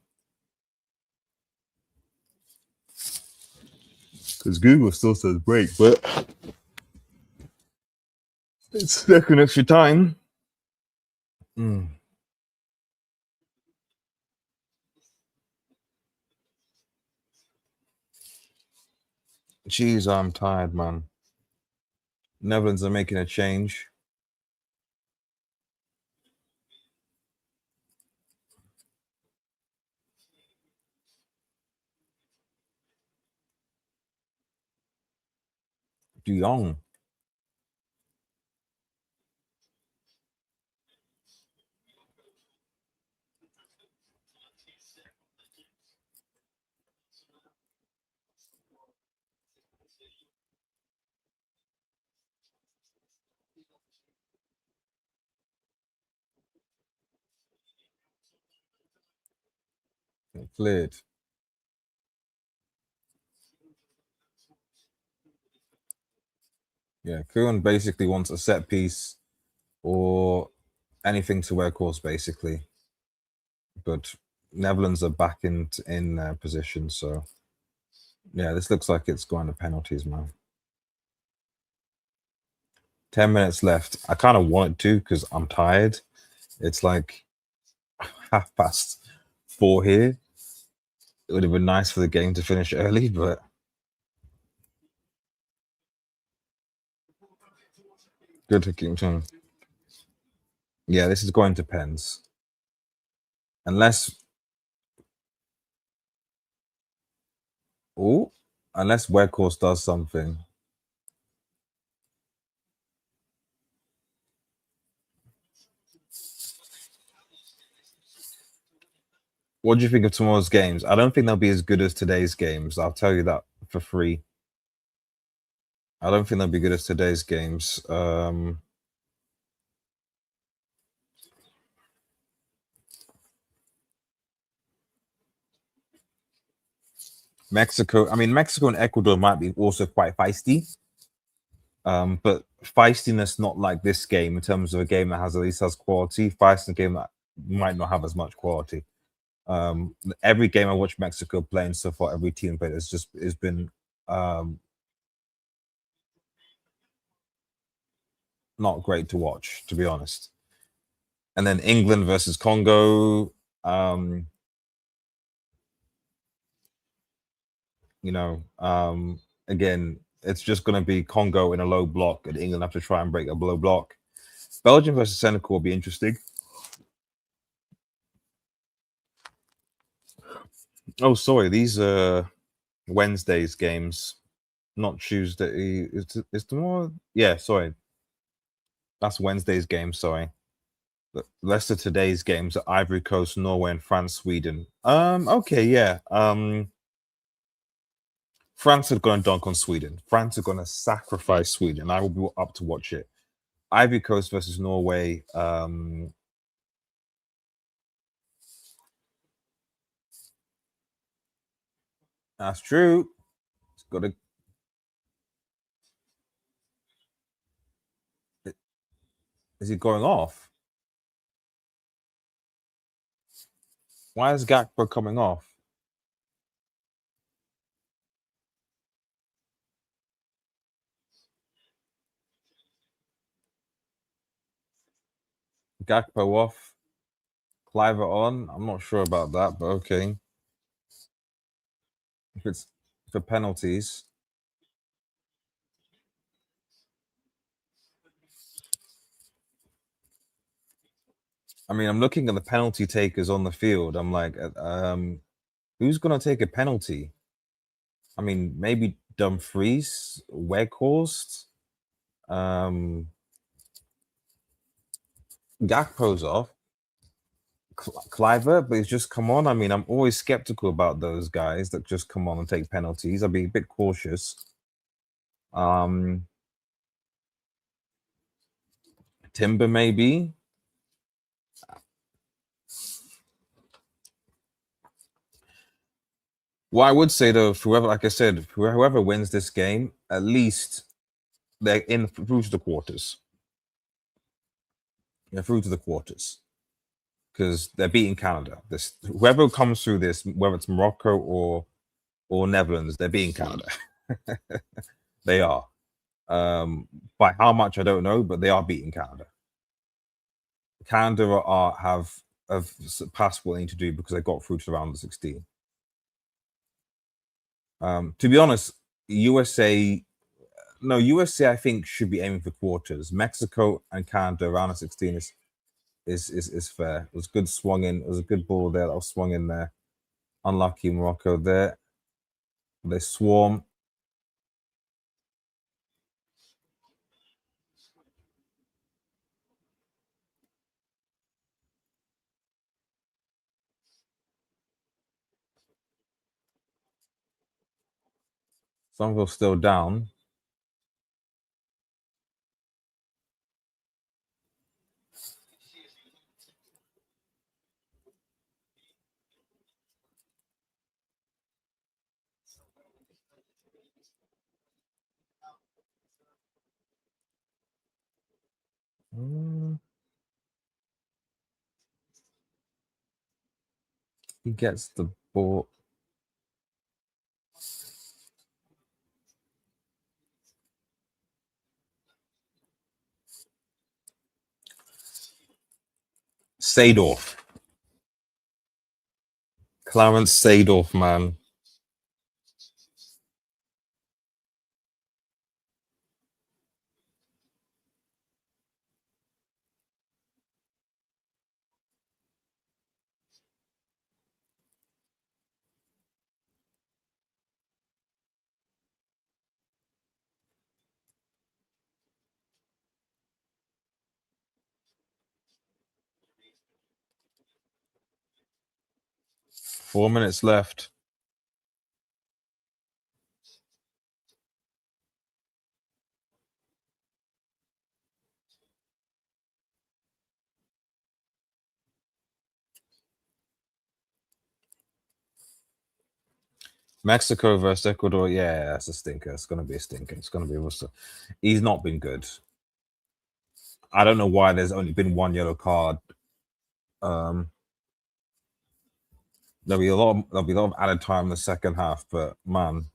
because Google still says break, but it's taking extra time. Mm. Jeez, I'm tired, man. Netherlands are making a change. De Jong. Cleared. Yeah, Kuhn basically wants a set piece or anything to wear course, basically. But Netherlands are back in position, so yeah, this looks like it's going to penalties, man. 10 minutes left. I kind of want to because I'm tired. It's like 4:30 here. It would have been nice for the game to finish early, but good to keep time. Yeah, this is going to pens. Unless oh, unless Weghorst does something. What do you think of tomorrow's games? I don't think they'll be as good as today's games. I'll tell you that for free. I don't think they'll be good as today's games. Mexico. I mean, Mexico and Ecuador might be also quite feisty. But feistiness not like this game in terms of a game that has at least has quality. Feisty game that might not have as much quality. Every game I watched Mexico playing so far, every team played has been not great to watch, to be honest. And then England versus Congo. Um, again, it's just going to be Congo in a low block, and England have to try and break a low block. Belgium versus Senegal will be interesting. Oh, sorry, these are Wednesday's games, not Tuesday. Is tomorrow? Yeah, sorry, that's Wednesday's game. Sorry, the rest of today's games are Ivory Coast, Norway, and France, Sweden. Okay, yeah. France are going to dunk on Sweden. France are going to sacrifice Sweden. I will be up to watch it. Ivory Coast versus Norway. That's true. It's got to. Is he going off? Why is Gakpo coming off? Gakpo off. Cliver on. I'm not sure about that, but okay. If it's for penalties, I mean, I'm looking at the penalty takers on the field. I'm like, who's gonna take a penalty? I mean, maybe Dumfries, Weghorst, um, Gakpo's off. Cliver, but he's just come on. I mean, I'm always skeptical about those guys that just come on and take penalties. I'll be a bit cautious. Um, Timber maybe. Well, I would say though, whoever, like I said, whoever wins this game, at least they're in through to the quarters. They're through to the quarters because they're beating Canada. This whoever comes through this, whether it's Morocco or Netherlands, they're beating Canada. They are. By how much I don't know, but they are beating Canada. Canada have surpassed what they need to do because they got through to the round of 16. To be honest, USA no USA I think should be aiming for quarters. Mexico and Canada round of 16 is fair. It was good swung in. It was a good ball there that was swung in there. Unlucky Morocco there. They swarm. Somerville still down. 'Mm, he gets the ball. Seedorf. Clarence Seedorf, man. 4 minutes left. Mexico versus Ecuador. Yeah, that's a stinker. It's gonna be a stinker. It's gonna be also. He's not been good. I don't know why there's only been one yellow card. Um, there'll be a lot of added time in the second half, but man,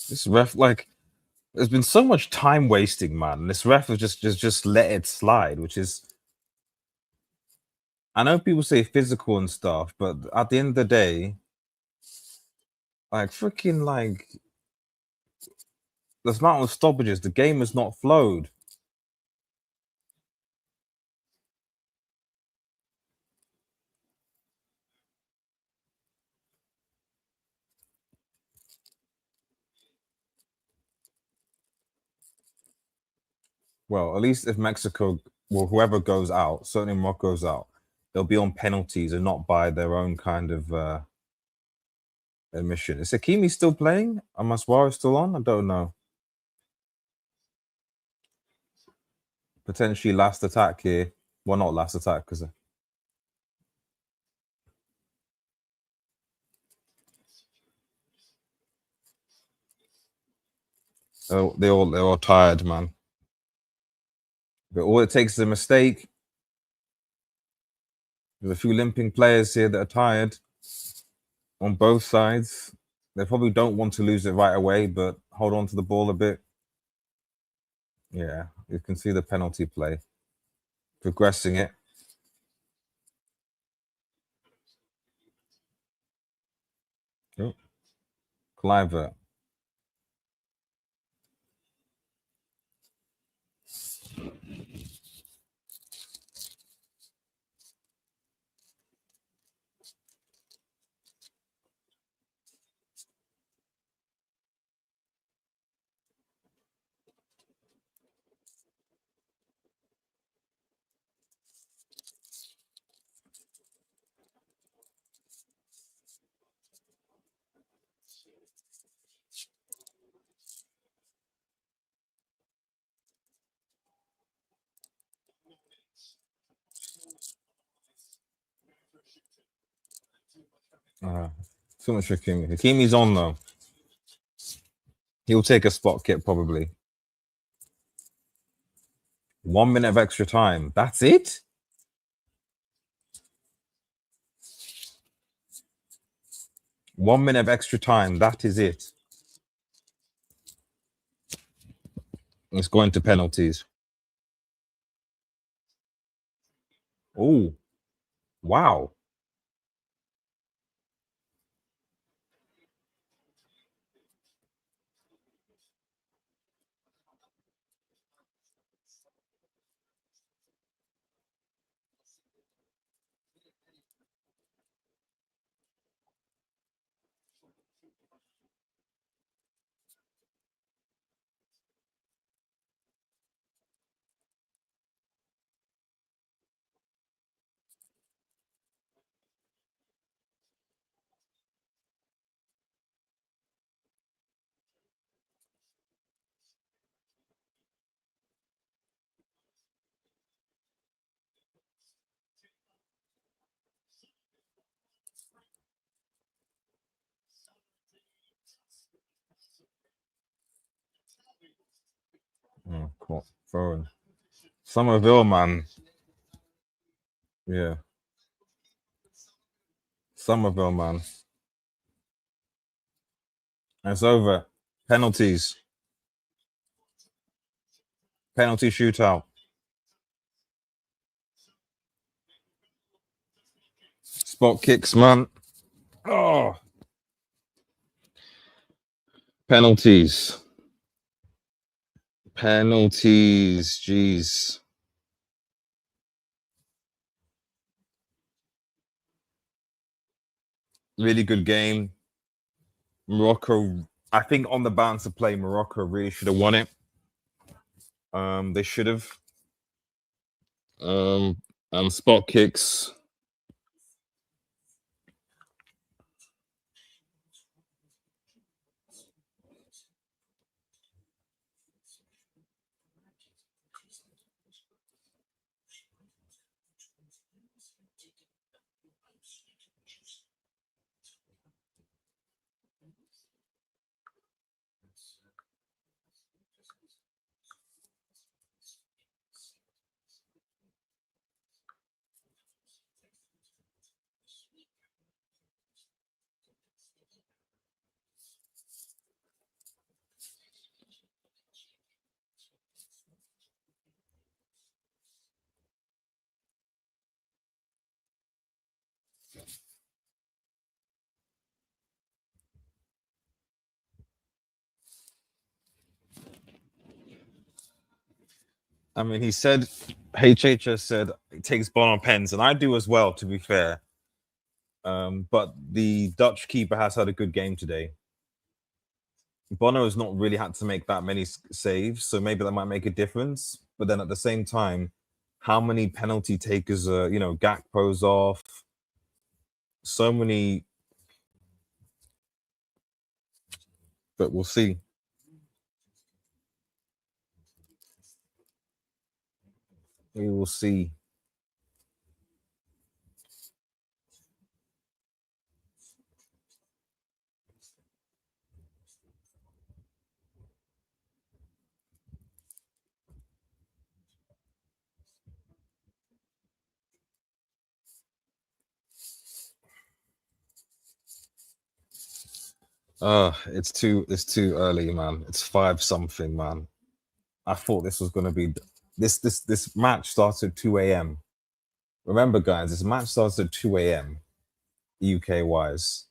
This ref, like, there's been so much time wasting, man. This ref has just let it slide, which is, I know people say physical and stuff, but at the end of the day, like freaking like the amount of stoppages, the game has not flowed. Well, at least if Mexico, well, whoever goes out, certainly Morocco goes out, they'll be on penalties and not by their own kind of admission. Is Hakimi still playing? Am Suarez still on? I don't know. Potentially last attack here. Well, not last attack because they're all tired, man. But all it takes is a mistake. There's a few limping players here that are tired on both sides. They probably don't want to lose it right away, but hold on to the ball a bit. Yeah, you can see the penalty play. Progressing it. Oh, Cliver. So much Hakimi. Hakimi's on though. He'll take a spot kick probably. 1 minute of extra time. That's it? One minute of extra time. That is it. It's going to penalties. Oh, wow. Oh, cool. Phone. Somerville, man. Yeah. Somerville, man. It's over. Penalties. Penalty shootout. Spot kicks, man. Oh. Penalties. Penalties. Jeez. Really good game. Morocco, I think on the balance of play, Morocco really should have won it. They should have. And spot kicks. I mean, he said HHS said it takes Bono pens, and I do as well. To be fair, but the Dutch keeper has had a good game today. Bono has not really had to make that many saves, so maybe that might make a difference. But then at the same time, how many penalty takers are Gakpo's off? So many, but we'll see. We will see. It's too early, man. It's five something, man. I thought this was gonna be this match starts at 2 a.m. Remember, guys, this match starts at 2 a.m. UK wise.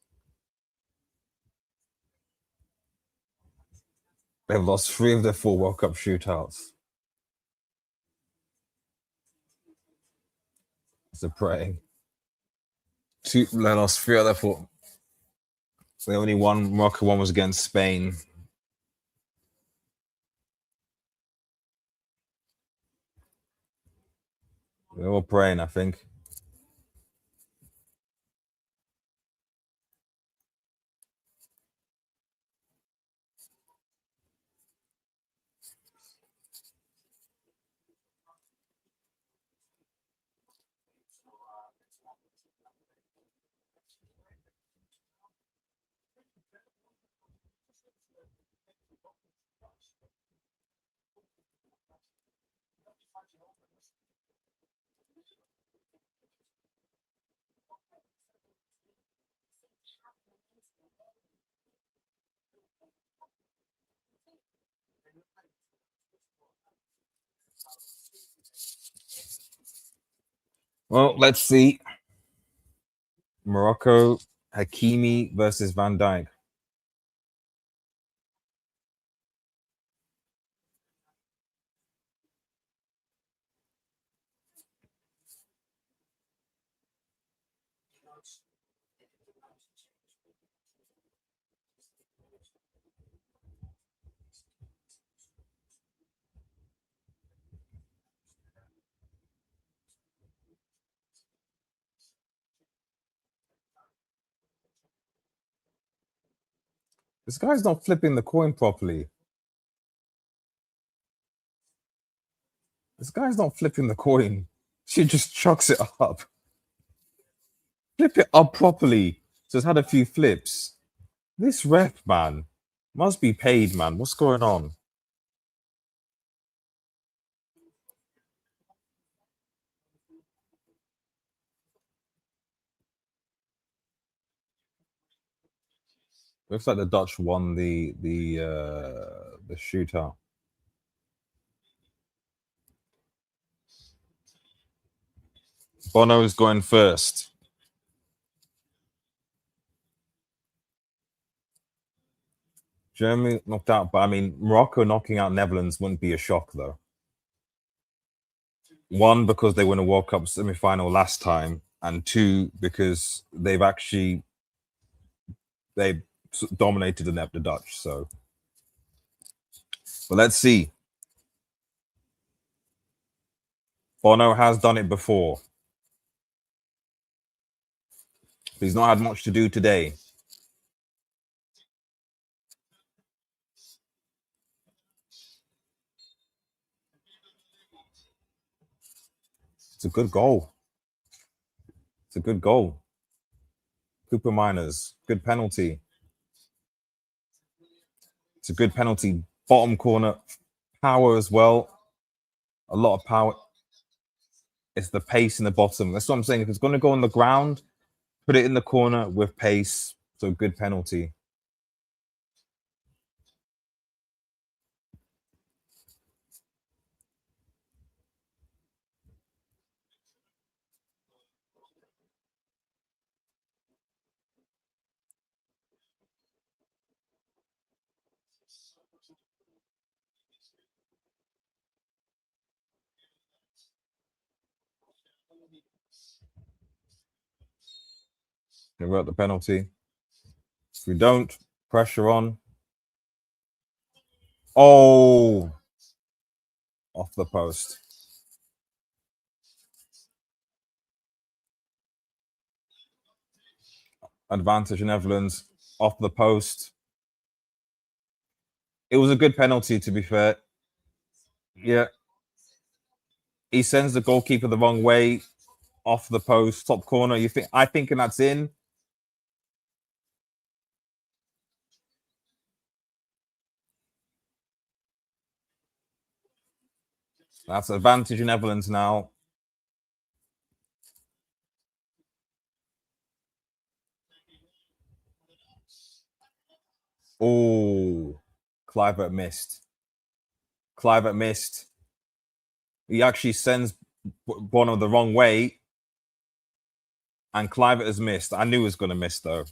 They've lost three of their four World Cup shootouts. It's a praying. They lost three of their four. They only won. Morocco one was against Spain. They're all praying, I think. Well, let's see. Morocco, Hakimi versus Van Dijk. This guy's not flipping the coin properly. This guy's not flipping the coin. She just chucks it up. Flip it up properly. So it's had a few flips. This ref, man, must be paid, man. What's going on? Looks like the Dutch won the shootout. Bono is going first. Germany knocked out, but I mean Morocco knocking out Netherlands wouldn't be a shock though. One, because they won a World Cup semi-final last time, and two, because they dominated the Dutch. So, but let's see. Bono has done it before. He's not had much to do today. It's a good goal. It's a good goal. Cooper Miners, good penalty. It's a good penalty. Bottom corner, power as well. A lot of power. It's the pace in the bottom. That's what I'm saying. If it's going to go on the ground, put it in the corner with pace. So good penalty. Convert the penalty. If we don't, pressure on. Oh, off the post. Advantage Netherlands, off the post. It was a good penalty, to be fair. Yeah. He sends the goalkeeper the wrong way, off the post, top corner. You think I thinking that's in? That's advantage Netherlands now. Oh, Clivert missed. Clivert missed. He actually sends Bono the wrong way, and Clivert has missed. I knew he was going to miss, though.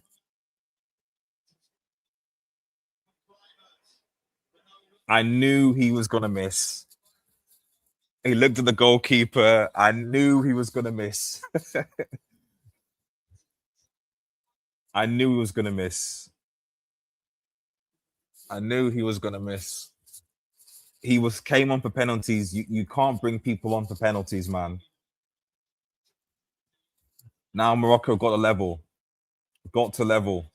I knew he was going to miss. He looked at the goalkeeper. I knew he was going to miss. I knew he was going to miss. I knew he was going to miss. He came on for penalties. You can't bring people on for penalties, man. Now Morocco got a level. Got to level.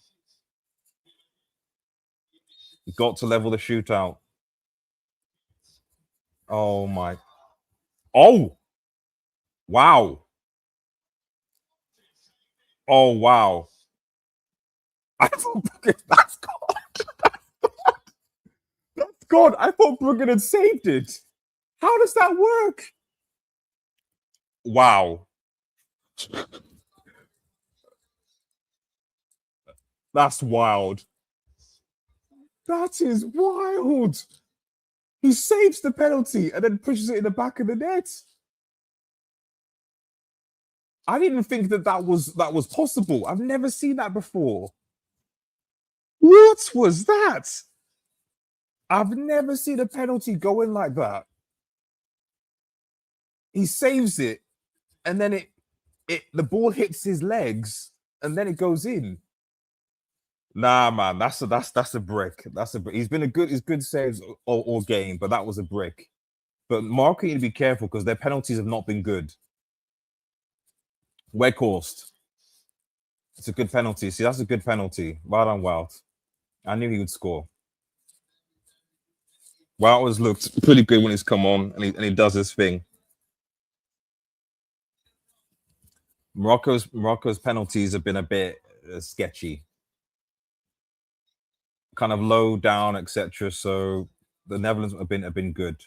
Got to level the shootout. Oh my. Oh. Wow. Oh wow. I thought that's God. That's God. I thought Bruggen had saved it. How does that work? Wow. That's wild. That is wild. He saves the penalty and then pushes it in the back of the net. I didn't think that was possible. I've never seen that before. What was that? I've never seen a penalty go in like that. He saves it, and then the ball hits his legs, and then it goes in. Nah, man, that's a brick. That's a brick. He's good saves all game, but that was a brick. But Morocco need to be careful because their penalties have not been good. Weghorst. It's a good penalty. See, that's a good penalty. Well done, Wout. I knew he would score. Wout has looked pretty good when he's come on and he does his thing. Morocco's penalties have been a bit sketchy, kind of low down, etc. So the Netherlands have been good.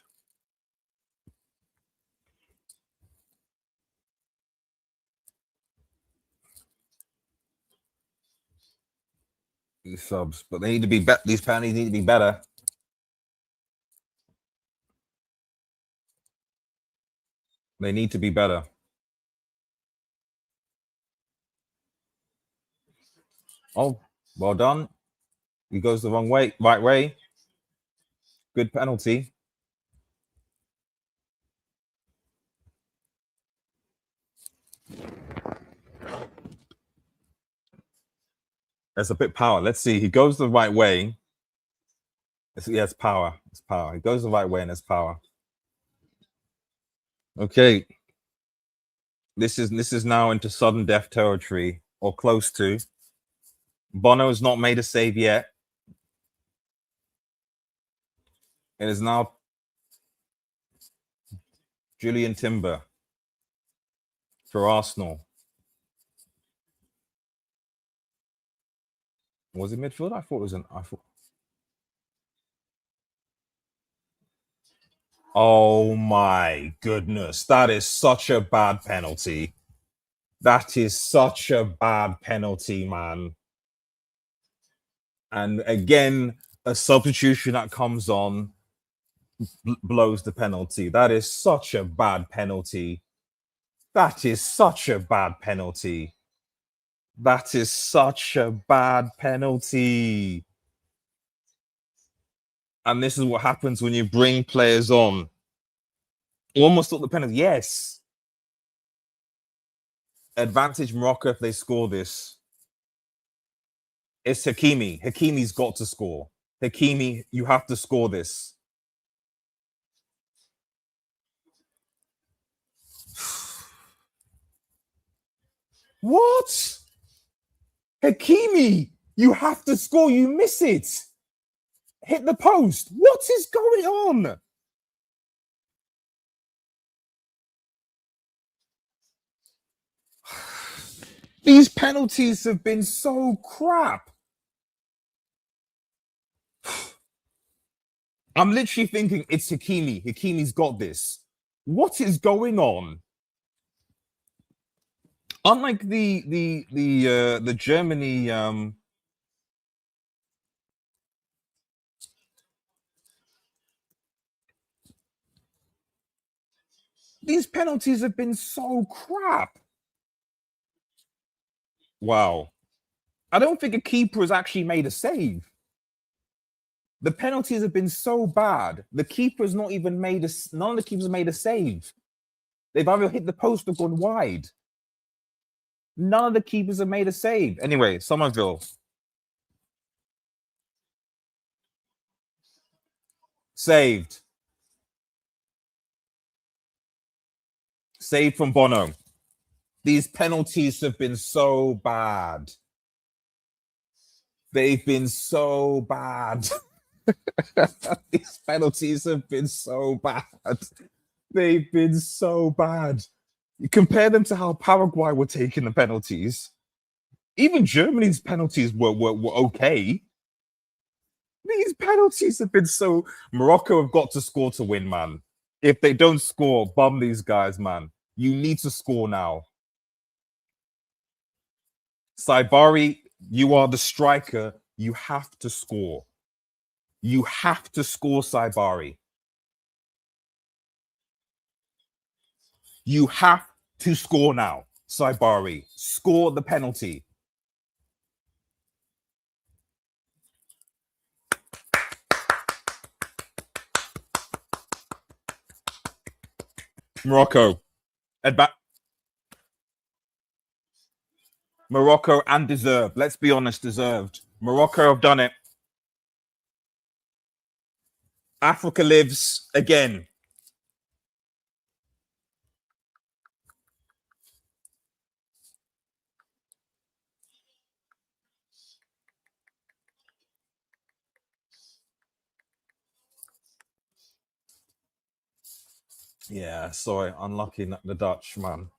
These subs, but they need to be better. These penalties need to be better. They need to be better. Oh, well done. He goes the wrong way, right way. Good penalty. There's a bit power. Let's see. He goes the right way. It's power. It's power. He goes the right way and there's power. Okay. This is now into sudden death territory or close to. Bono has not made a save yet. It is now Julian Timber for Arsenal. Was it midfield? I thought it was an. I thought. Oh my goodness. That is such a bad penalty. That is such a bad penalty, man. And again, a substitution that comes on blows the penalty. That is such a bad penalty. That is such a bad penalty. That is such a bad penalty. And this is what happens when you bring players on. Almost thought the penalty. Yes. Advantage Morocco if they score this. It's Hakimi. Hakimi's got to score. Hakimi, you have to score this. What? Hakimi, you have to score. You miss it. Hit the post. What is going on? These penalties have been so crap. I'm literally thinking it's Hakimi. Hakimi's got this. What is going on? Unlike the Germany these penalties have been so crap. Wow. I don't think a keeper has actually made a save. The penalties have been so bad. The keeper's not even made a none of the keepers made a save. They've either hit the post or gone wide. None of the keepers have made a save. Anyway, Somerville. Saved. Saved from Bono. These penalties have been so bad. They've been so bad. These penalties have been so bad. They've been so bad. You compare them to how Paraguay were taking the penalties. Even Germany's penalties were okay. These penalties have been so. Morocco have got to score to win, man. If they don't score, bum these guys, man. You need to score now. Saibari, you are the striker. You have to score. You have to score, Saibari. You have to score now, Saibari. Score the penalty. Morocco. Morocco and deserved. Let's be honest, deserved. Morocco have done it. Africa lives again. Yeah, sorry, unlucky the Dutch, man.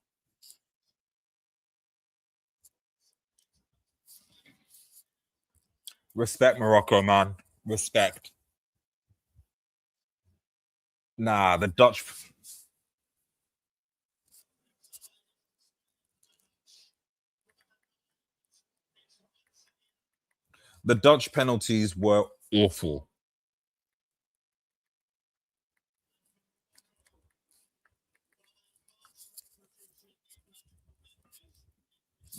Respect Morocco, man. Respect. Nah, the Dutch penalties were awful.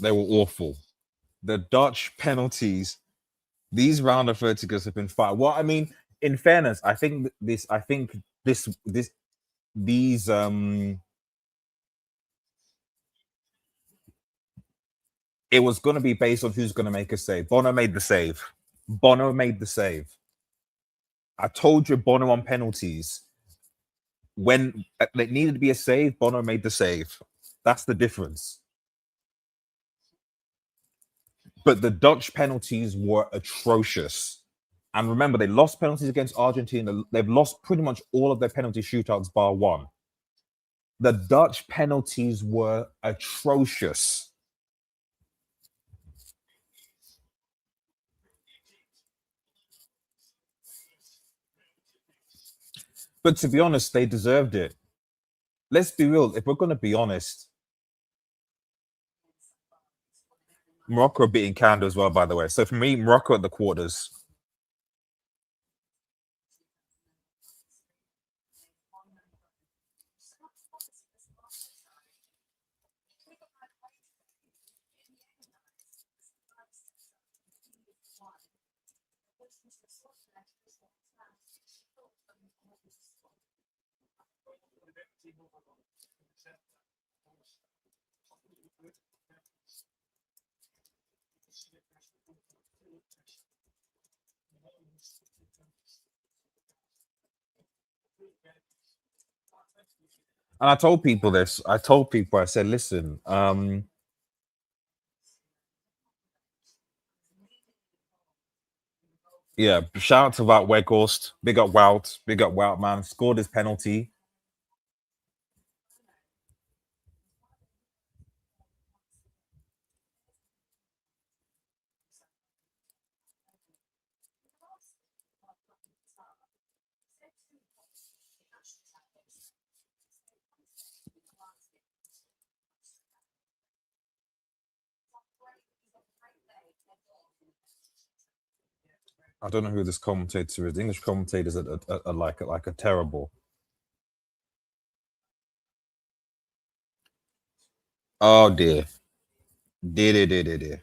They were awful. The Dutch penalties, these round of 30 have been fire. Well, I mean, in fairness, I think this these it was gonna be based on who's gonna make a save. Bono made the save. Bono made the save. I told you Bono on penalties. When it needed to be a save, Bono made the save. That's the difference. But the Dutch penalties were atrocious. And remember, they lost penalties against Argentina. They've lost pretty much all of their penalty shootouts bar one. The Dutch penalties were atrocious. But to be honest, they deserved it. Let's be real. If we're going to be honest, Morocco beating Canada as well, by the way. So for me, Morocco at the quarters. And I told people this. I told people, I said, listen, yeah, shout out to Wout Weghorst. Big up Wout. Big up Wout, man. Scored his penalty. I don't know who this commentator is. English commentators are like a terrible. Oh dear. Dear.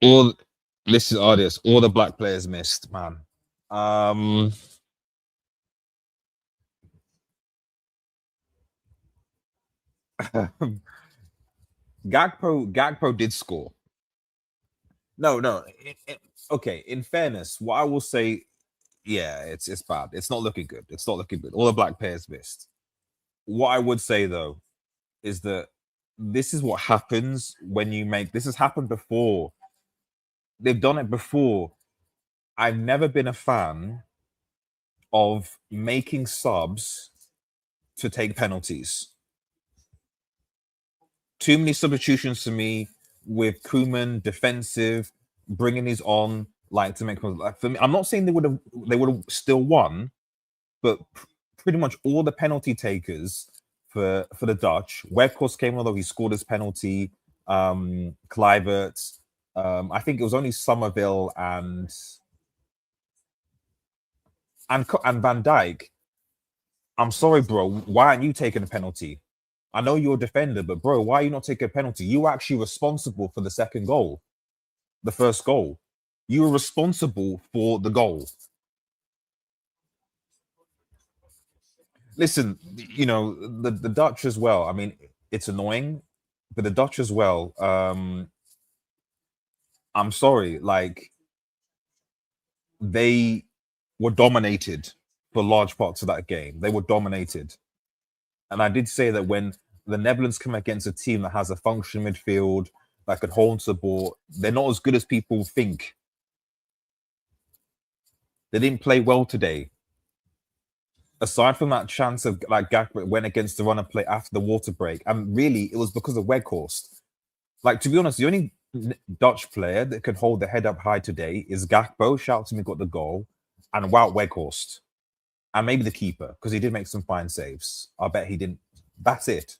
All listen, artists, all the black players missed, man. Um Gakpo did score. No. Okay, in fairness, what I will say, yeah, it's bad. It's not looking good. It's not looking good. All the black players missed. What I would say though is that this is what happens when you make this has happened before. They've done it before. I've never been a fan of making subs to take penalties. Too many substitutions to me with Koeman defensive, bringing his on like to make like for me. I'm not saying they would have still won, but pretty much all the penalty takers for the Dutch. Weghorst came, although he scored his penalty. Kluivert. I think it was only Somerville and Van Dijk. I'm sorry, bro. Why aren't you taking a penalty? I know you're a defender, but bro, why are you not taking a penalty? You were actually responsible for the second goal, the first goal. You were responsible for the goal. Listen, the Dutch as well. I mean, it's annoying, but the Dutch as well. I'm sorry, like they were dominated for large parts of that game. They were dominated. And I did say that when the Netherlands come against a team that has a functional midfield that could hold the ball, they're not as good as people think. They didn't play well today. Aside from that chance of like Gakpo went against the runner play after the water break, and really it was because of Weghorst. Like to be honest, the only Dutch player that could hold the head up high today is Gakpo. Shout out to me, got the goal, and Wout Weghorst, and maybe the keeper because he did make some fine saves. I bet he didn't. That's it.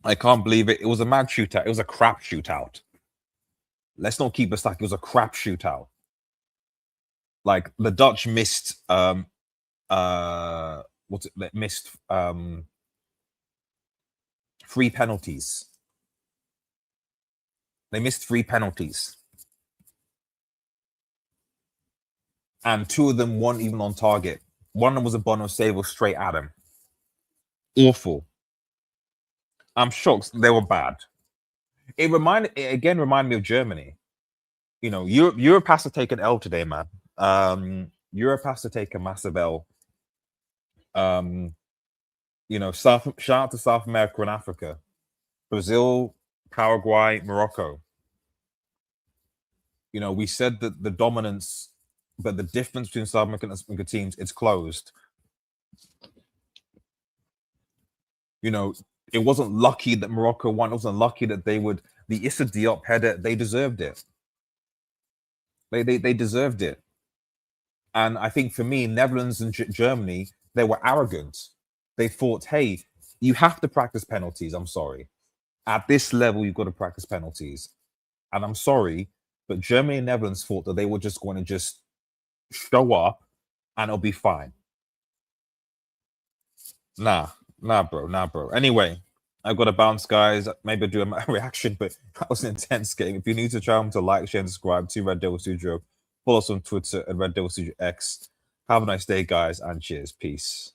I can't believe it. It was a mad shootout. It was a crap shootout. Let's not keep us like it was a crap shootout. Like the Dutch missed what's it they missed 3 penalties. They missed 3 penalties. And 2 of them weren't even on target. One of them was a Bono save was straight at him. Awful. I'm shocked they were bad. It reminded me of Germany. Europe has to take an L today, man. Europe has to take a massive L. Um, shout out to South America and Africa, Brazil, Paraguay, Morocco. We said that the dominance, but the difference between South American and African teams, it's closed. It wasn't lucky that Morocco won. It wasn't lucky that they would the Issa Diop header. They deserved it. They deserved it. And I think for me, Netherlands and Germany, they were arrogant. They thought, hey, you have to practice penalties. I'm sorry. At this level, you've got to practice penalties. And I'm sorry, but Germany and Netherlands thought that they were just going to just show up and it'll be fine. Nah, nah, bro. Anyway, I've got to bounce, guys. Maybe I'll do a reaction, but that was an intense game. If you're new to the channel, to like, share, and subscribe to Red Devil Studio. Follow us on Twitter at Red Devil Studio X. Have a nice day, guys, and cheers. Peace.